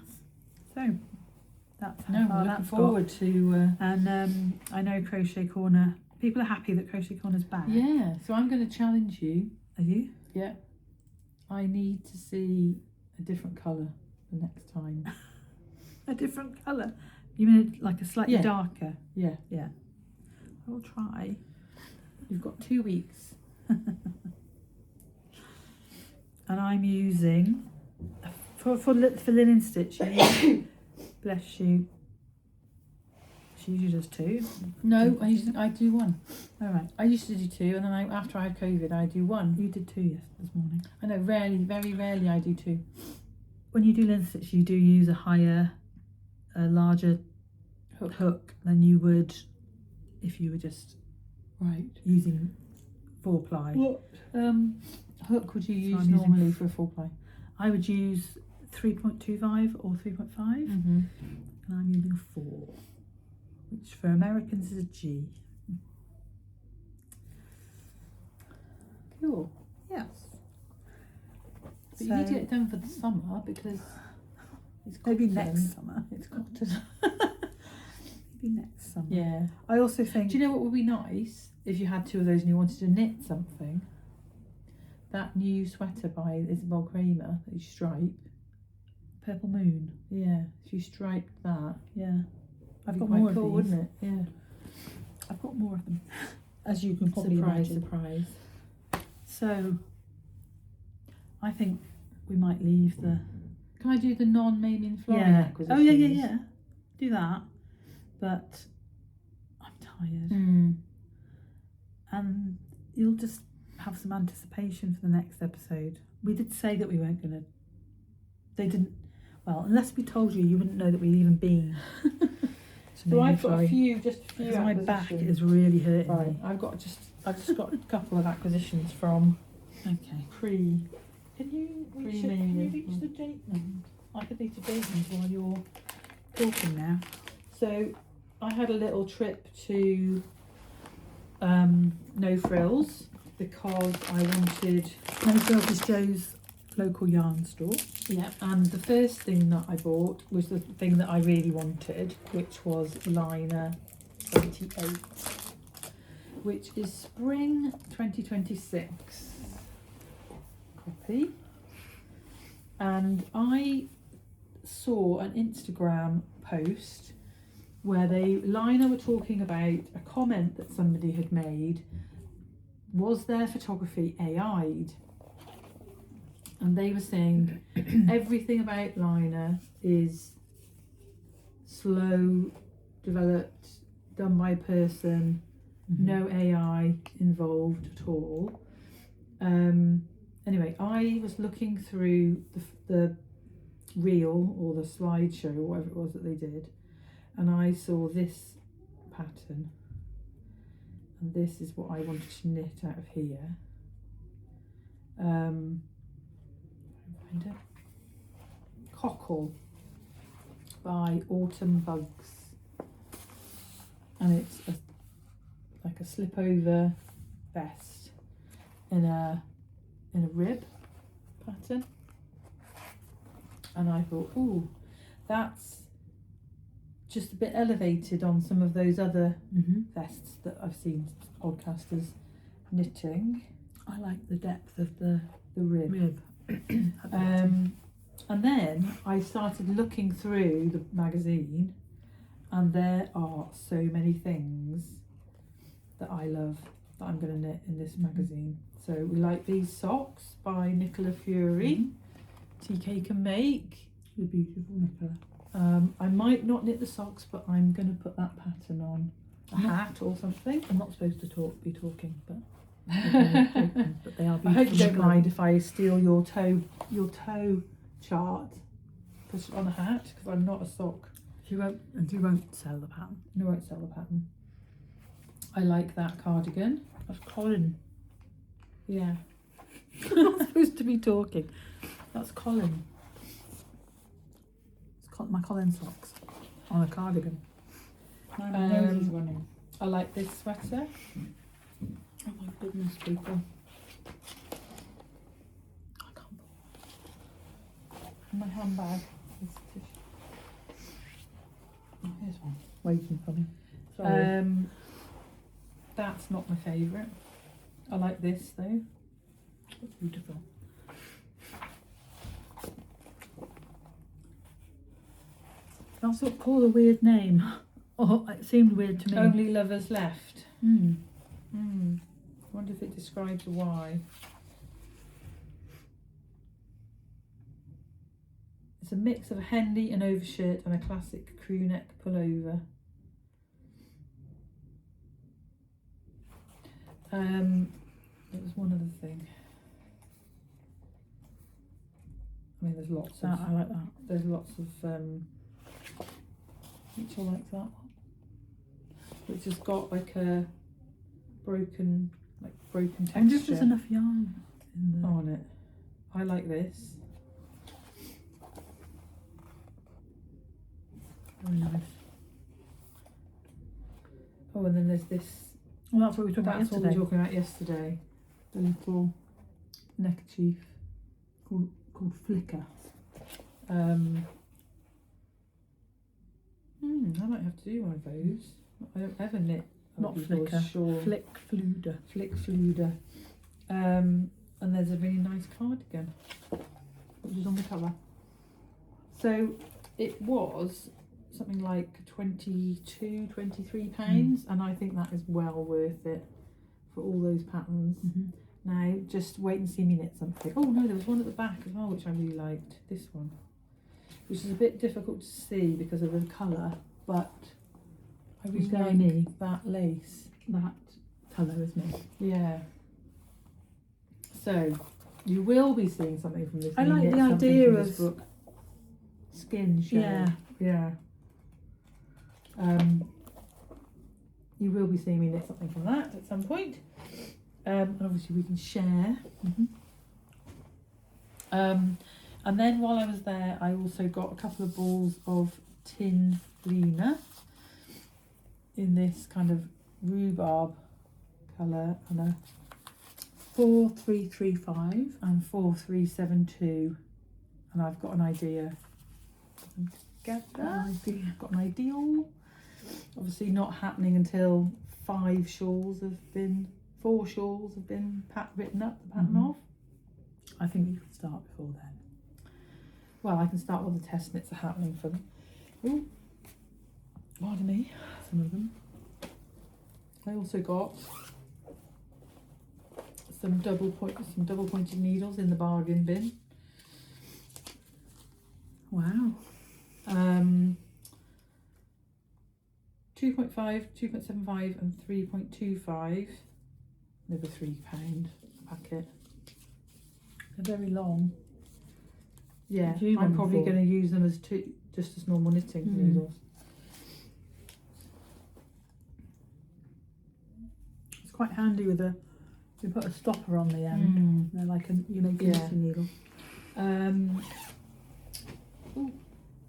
So that's how we're far looking that's forward got. to. And I know Crochet Corner. People are happy that Crochet Corner's back. Yeah. So I'm going to challenge you. Are you? Yeah. I need to see a different colour the next time. A different colour? You mean like a slightly darker? Yeah. Yeah. I will try. You've got 2 weeks. And I'm using for linen stitch. Bless you. She usually does 2. No, I do 1. All right. I used to do 2, and then after I had COVID, I do 1. You did 2 this morning. I know, very rarely I do 2. When you do linen stitch, you do use a larger hook than you would if you were just using 4-ply. What hook would you use normally for a 4-ply? I would use 3.25 or 3.5, and I'm using a 4, which for Americans is a G. Cool. Yes. But you need to get it done for the summer, because it's maybe cotton. next summer. It's cotton. Maybe next summer. Yeah. I also think. Do you know what would be nice if you had 2 of those and you wanted to knit something? That new sweater by Isabel Kramer that you stripe. Purple Moon. Yeah, if you striped that, Yeah. I've it'd got be quite more cool, of these. wouldn't it? Yeah. I've got more of them, as you can probably Surprise, imagine. surprise. So, I think we might leave the... Can I do the non-maiming flooring Yeah. acquisitions? Oh, yeah. Do that. But I'm tired. And you'll just have some anticipation for the next episode. We did say that we weren't going to... They didn't... Well, unless we told you, you wouldn't know that we'd even been. So I've got a few because my back is really hurting Right, me. I've just got a couple of acquisitions from Okay. pre. Can you reach Pre-maiming. the date end? I could need to date end while you're talking now. So I had a little trip to No Frills because I wanted. No Frills is Joe's local yarn store. Yeah, and the first thing that I bought was the thing that I really wanted, which was Liner 28, which is Spring 2026 copy. And I saw an Instagram post where Liner were talking about a comment that somebody had made. Was their photography AI'd? And they were saying everything about Liner is slow, developed, done by a person, no AI involved at all. Anyway, I was looking through the reel or the slideshow or whatever it was that they did, and I saw this pattern, and this is what I wanted to knit out of here. Find it. Cowl by Autumn Bugs, and it's like a slip over vest in a rib pattern, and I thought, ooh, that's just a bit elevated on some of those other vests that I've seen podcasters knitting. I like the depth of the rib. And then I started looking through the magazine, and there are so many things that I love that I'm going to knit in this magazine. So we like these socks by Nicola Fury. TK can make. The beautiful Nicola. I might not knit the socks, but I'm going to put that pattern on a hat or something. I'm not supposed to be talking, but but they are beautiful. I hope you don't mind if I steal your toe chart, put it on a hat, because I'm not a sock. She won't sell the pattern. No, I won't sell the pattern. I like that cardigan. That's Colin. Yeah. I'm not supposed to be talking. That's Colin. It's my Colin socks on a cardigan. My nose is running. I like this sweater. Oh my goodness, people. I can't My handbag. Oh, here's one waiting for me. Sorry. That's not my favourite. I like this though. Beautiful. That's what called a weird name. Oh, it seemed weird to me. Only Lovers Left. I wonder if it describes why. It's a mix of a henley, an overshirt, and a classic crew neck pullover. There was one other thing. I mean, there's lots of. I like that. There's lots of. Which I like that one. Which has got like a broken texture. I wonder if there's enough yarn in there. On it. I like this. Very nice. Oh, and then there's this. Well, that's what we were talking about That's what we yesterday. were talking about yesterday. The little neckerchief Called Flicker. I might have to do one of those. I don't ever knit. Not people's Flicker. shawl. Flick Fluder. Flick Fluder. And there's a really nice cardigan, which is on the cover. So it was something like £23, and I think that is well worth it for all those patterns. Now just wait and see me knit something. Oh no, there was one at the back as well which I really liked. This one, which is a bit difficult to see because of the colour, but I really like that lace. That colour, isn't it? Yeah. So you will be seeing something from this. I like the idea of book. Skin shade. Yeah. You will be seeing me knit something from that at some point. And obviously we can share. And then while I was there, I also got a couple of balls of tin liner in this kind of rhubarb colour and a 4335 and 4372, and I've got an idea. I've got an ideal. Obviously not happening until 4 shawls have been written up the pattern of. I think you could start before then. Well, I can start while the test knits are happening for them. Oh, pardon me. Some of them. I also got some double pointed needles in the bargain bin. Wow. 2.5, 2.75 and 3.25. They were £3 a packet. They're very long. Yeah, I'm probably going to use them as just as normal knitting needles. It's quite handy with you put a stopper on the end. They're like a knitting needle.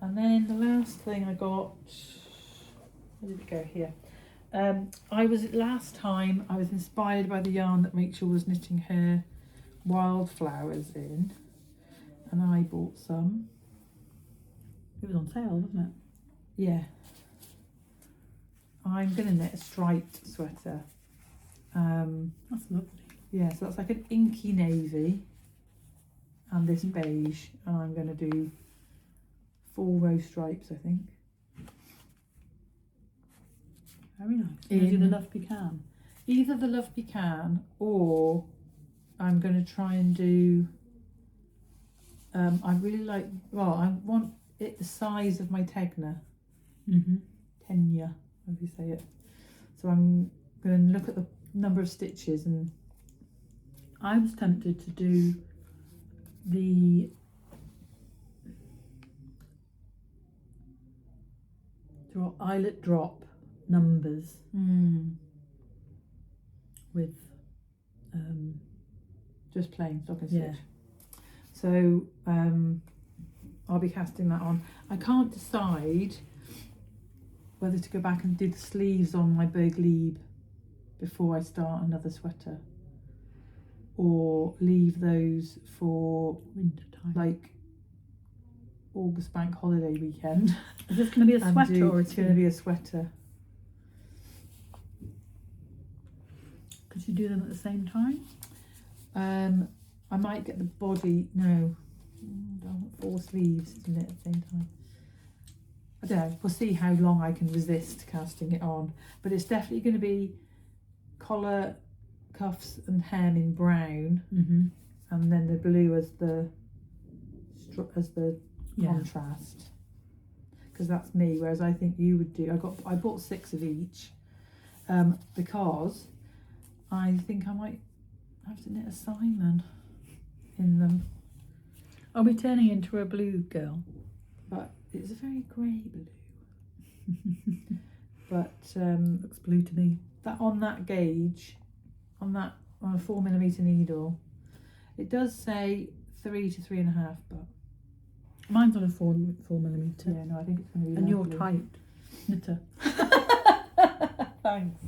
And then the last thing I got, where did it go? Here. Last time I was inspired by the yarn that Rachel was knitting her wildflowers in, and I bought some. It was on sale, wasn't it? Yeah. I'm going to knit a striped sweater. That's lovely. Yeah, so that's like an inky navy and this beige, and I'm going to do 4 row stripes, I think. Very nice. Maybe the Love Pecan. Either the Love Pecan, or I'm going to try and do, I really like, well, I want it the size of my Tegna. Tenya, how do you say it? So I'm going to look at the number of stitches, and I was tempted to do the eyelet drop numbers with just plain stocking stitch. So I'll be casting that on. I can't decide whether to go back and do the sleeves on my Berglebe before I start another sweater, or leave those for winter time, like August bank holiday weekend. Is this going to be a sweater or it's going to be a sweater? Could you do them at the same time? I might get the body. No, I want 4 sleeves to knit at the same time. I don't know. We'll see how long I can resist casting it on. But it's definitely going to be collar, cuffs, and hem in brown, and then the blue as the contrast. Because that's me. Whereas I think you would do. I bought 6 of each, because I think I might have to knit a Simon in them. Are we turning into a blue girl? But it's a very grey blue. But looks blue to me. That on that gauge, on a 4mm needle, it does say 3 to 3.5, but mine's on a 4mm. Yeah, no, I think it's going to be. And you're tight knitter. Thanks.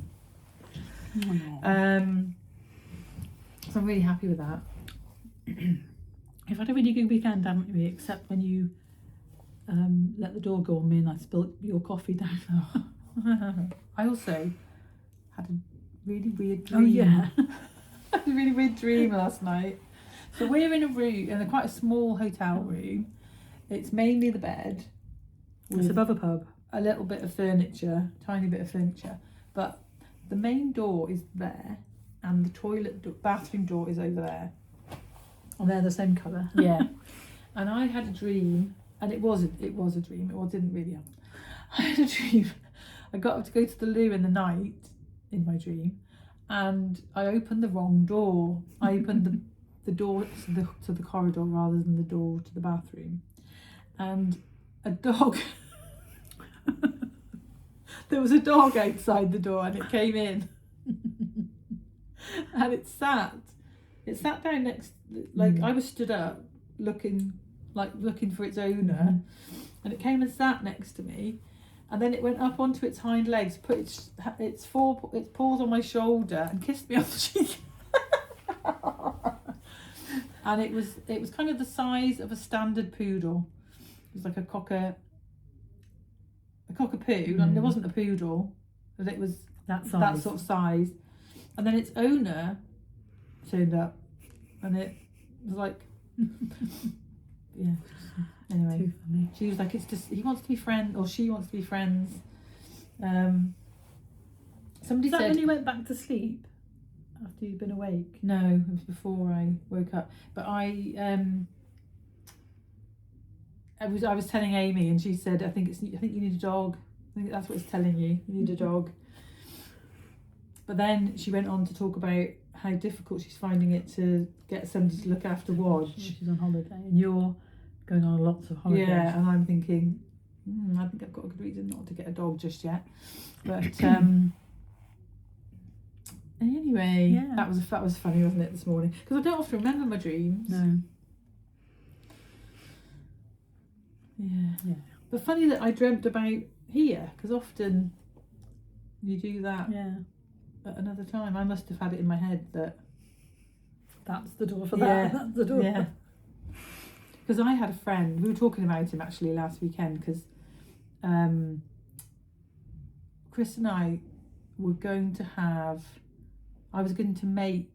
So I'm really happy with that. You've had a really good weekend, haven't you? Except when you let the door go on me and I spilled your coffee down. I also had a really weird dream. Oh yeah. I had a really weird dream last night. So we're in a room, in quite a small hotel room, It's mainly the bed. It's above a pub. A little bit of furniture, tiny bit of furniture, but the main door is there, and the bathroom door is over there. And they're the same colour. Yeah. And I had a dream, and it was a dream. It didn't really happen. I had a dream. I got up to go to the loo in the night in my dream, and I opened the wrong door. I opened the door to the corridor rather than the door to the bathroom, and a dog. There was a dog outside the door, and it came in, and it sat down next. I was stood up, looking for its owner, and it came and sat next to me, and then it went up onto its hind legs, put its paws on my shoulder, and kissed me on the cheek. And it was kind of the size of a standard poodle. It was like a cockapoo, and there wasn't a poodle, but it was that sort of size. And then its owner turned up, and it was like, yeah. Anyway, too funny. She was like, "It's just he wants to be friends, or she wants to be friends." Somebody said when you went back to sleep after you'd been awake. No, it was before I woke up. But I was telling Amy, and she said, I think you need a dog. I think that's what it's telling you. You need a dog. But then she went on to talk about how difficult she's finding it to get somebody to look after Wodge. She's on holiday, and you're going on lots of holidays. Yeah, and I'm thinking, I think I've got a good reason not to get a dog just yet. But anyway, yeah. that was funny, wasn't it, this morning? Because I don't often remember my dreams. No. Yeah. But funny that I dreamt about here, because often you do that at another time. I must have had it in my head that that's the door for that. That's the door. Yeah. Because I had a friend, we were talking about him actually last weekend, because Chris and I were going to I was going to make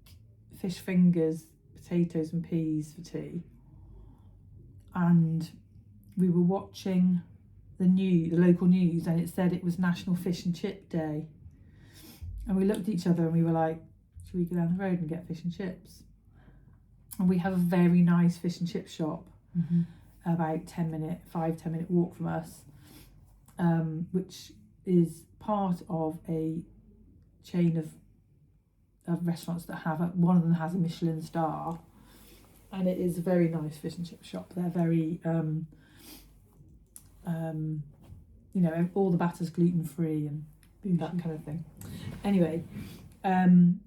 fish fingers, potatoes and peas for tea, and we were watching the local news, and it said it was National Fish and Chip Day, and we looked at each other and we were like, should we go down the road and get fish and chips? And we have a very nice fish and chip shop, about 5-10 minute walk from us, which is part of a chain of restaurants that one of them has a Michelin star, and it is a very nice fish and chip shop. They're very all the batter's gluten free and that kind of thing. Anyway,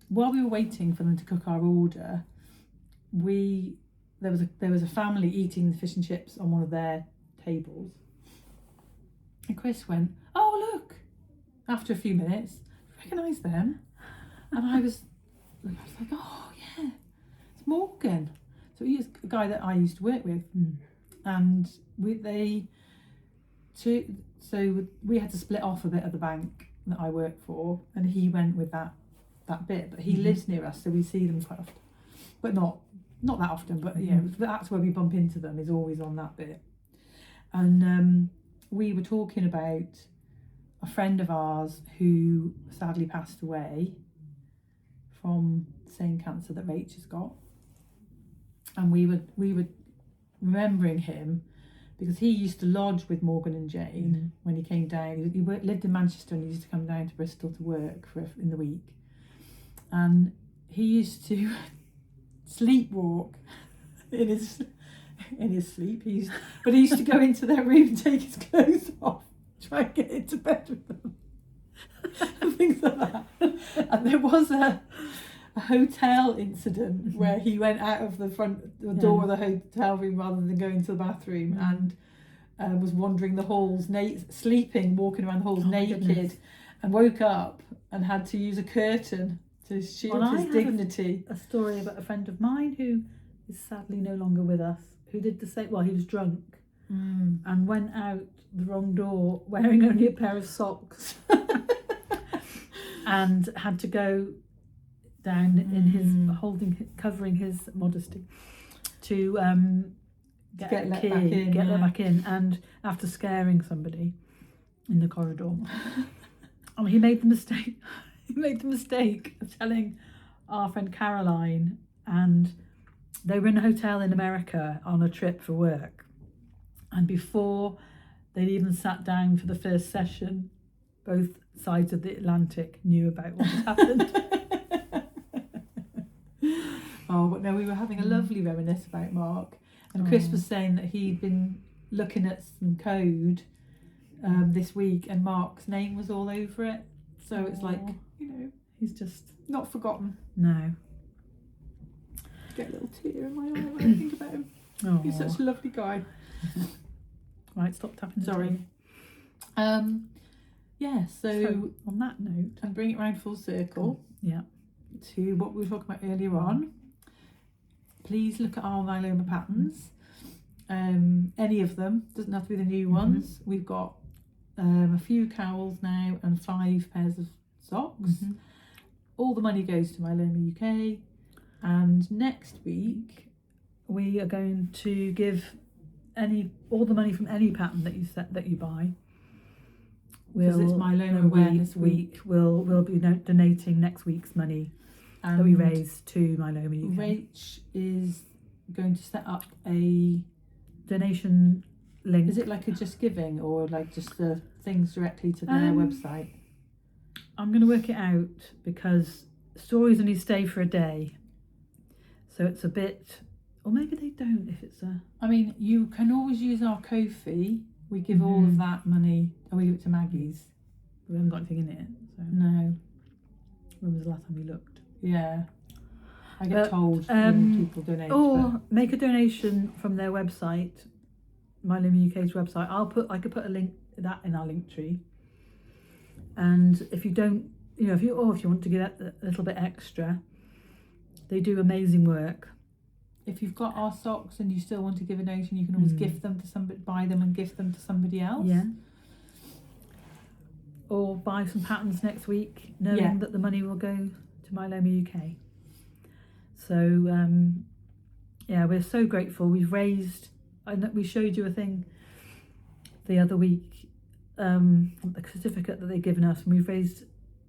while we were waiting for them to cook our order, there was a family eating the fish and chips on one of their tables, and Chris went, "Oh look!" After a few minutes, recognised them, and I was like, "Oh yeah, it's Morgan." So he is a guy that I used to work with, and we had to split off a bit of the bank that I work for, and he went with that bit. But he lives near us, so we see them quite often, but not that often. But that's where we bump into them, is always on that bit. And we were talking about a friend of ours who sadly passed away from the same cancer that Rach has got, and we were remembering him because he used to lodge with Morgan and Jane when he came down. He lived in Manchester, and he used to come down to Bristol to work in the week, and he used to sleepwalk in his sleep. He used to go into their room and take his clothes off, try and get into bed with them, and things like that. And there was a hotel incident where he went out of the door of the hotel room rather than going to the bathroom, and was wandering the halls, walking around the halls naked, and woke up and had to use a curtain to shield his dignity. A story about a friend of mine who is sadly no longer with us, who did the same. Well, he was drunk and went out the wrong door wearing only a pair of socks and had to go down in his covering his modesty to get let back in, and after scaring somebody in the corridor. Oh, he made the mistake. He made the mistake of telling our friend Caroline, and they were in a hotel in America on a trip for work. And before they'd even sat down for the first session, both sides of the Atlantic knew about what had happened. Oh, but no, we were having a lovely reminisce about Mark, and Chris was saying that he'd been looking at some code this week, and Mark's name was all over it. So it's like, you know, he's just not forgotten. No. Get a little tear in my eye when I think about him. Aww. He's such a lovely guy. Right, stop tapping. Sorry. Yeah, so on that note, and bring it round full circle. Yeah. To what we were talking about earlier on. Please look at our myeloma patterns. Any of them, doesn't have to be the new ones. We've got a few cowls now and 5 pairs of socks. All the money goes to Myeloma UK, and next week we are going to give all the money from any pattern that you buy. Because it's Myeloma Awareness Week. We'll be donating next week's money that we raise to Myeloma UK. Rach is going to set up a donation link. Is it like a Just Giving, or like just the things directly to their website? I'm going to work it out, because stories only stay for a day, so it's a bit, or maybe they don't if it's a... I mean, you can always use our Ko-fi. We give all of that money, and we give it to Maggie's. We haven't got anything in it, so... No. When was the last time we looked? Yeah. I get told when people donate. Or make a donation from their website, Myeloma UK's website. I could put a link that in our link tree. And if you don't, if you want to give a little bit extra, they do amazing work. If you've got our socks and you still want to give a donation, you can always gift them to somebody, buy them and gift them to somebody else. Yeah. Or buy some patterns next week, knowing that the money will go to Myeloma UK. So we're so grateful. We've raised, we showed you a thing the other week, the certificate that they've given us, and we've raised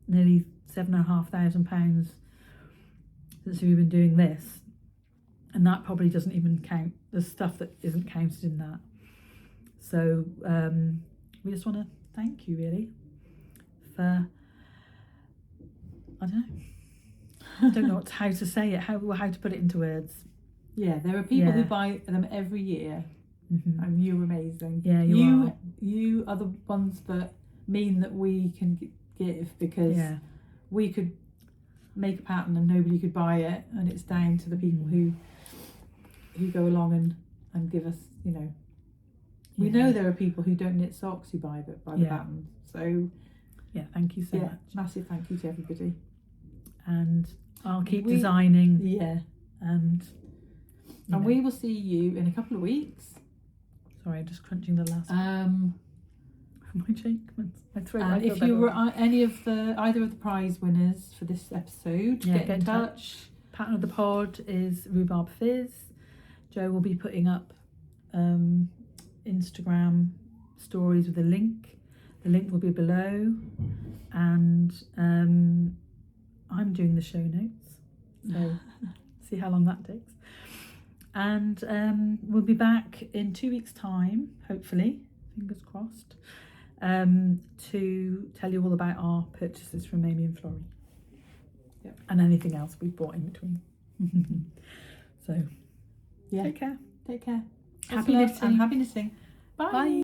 nearly £7,500 since we've been doing this, and that probably doesn't even count the stuff that isn't counted in that. So we just want to thank you really for, I don't know how to say it, how to put it into words. Yeah, there are people who buy them every year. And you're amazing. Yeah, you are. You are the ones that mean that we can give, because we could make a pattern and nobody could buy it, and it's down to the people who go along and give us, we know there are people who don't knit socks who buy the pattern. So thank you so much. Massive thank you to everybody. And I'll keep designing. And we will see you in a couple of weeks. Sorry, I'm just crunching the last my throat. And if you were either of the prize winners for this episode, get in touch. Pattern of the pod is Rhubarb Fizz. Jo will be putting up Instagram stories with a link. The link will be below, and I'm doing the show notes, so see how long that takes. And we'll be back in 2 weeks' time, hopefully, fingers crossed, to tell you all about our purchases from Amy and Florrie. And anything else we've bought in between. So, take care. Take care. Happy knitting. And happy knitting. Bye. Bye.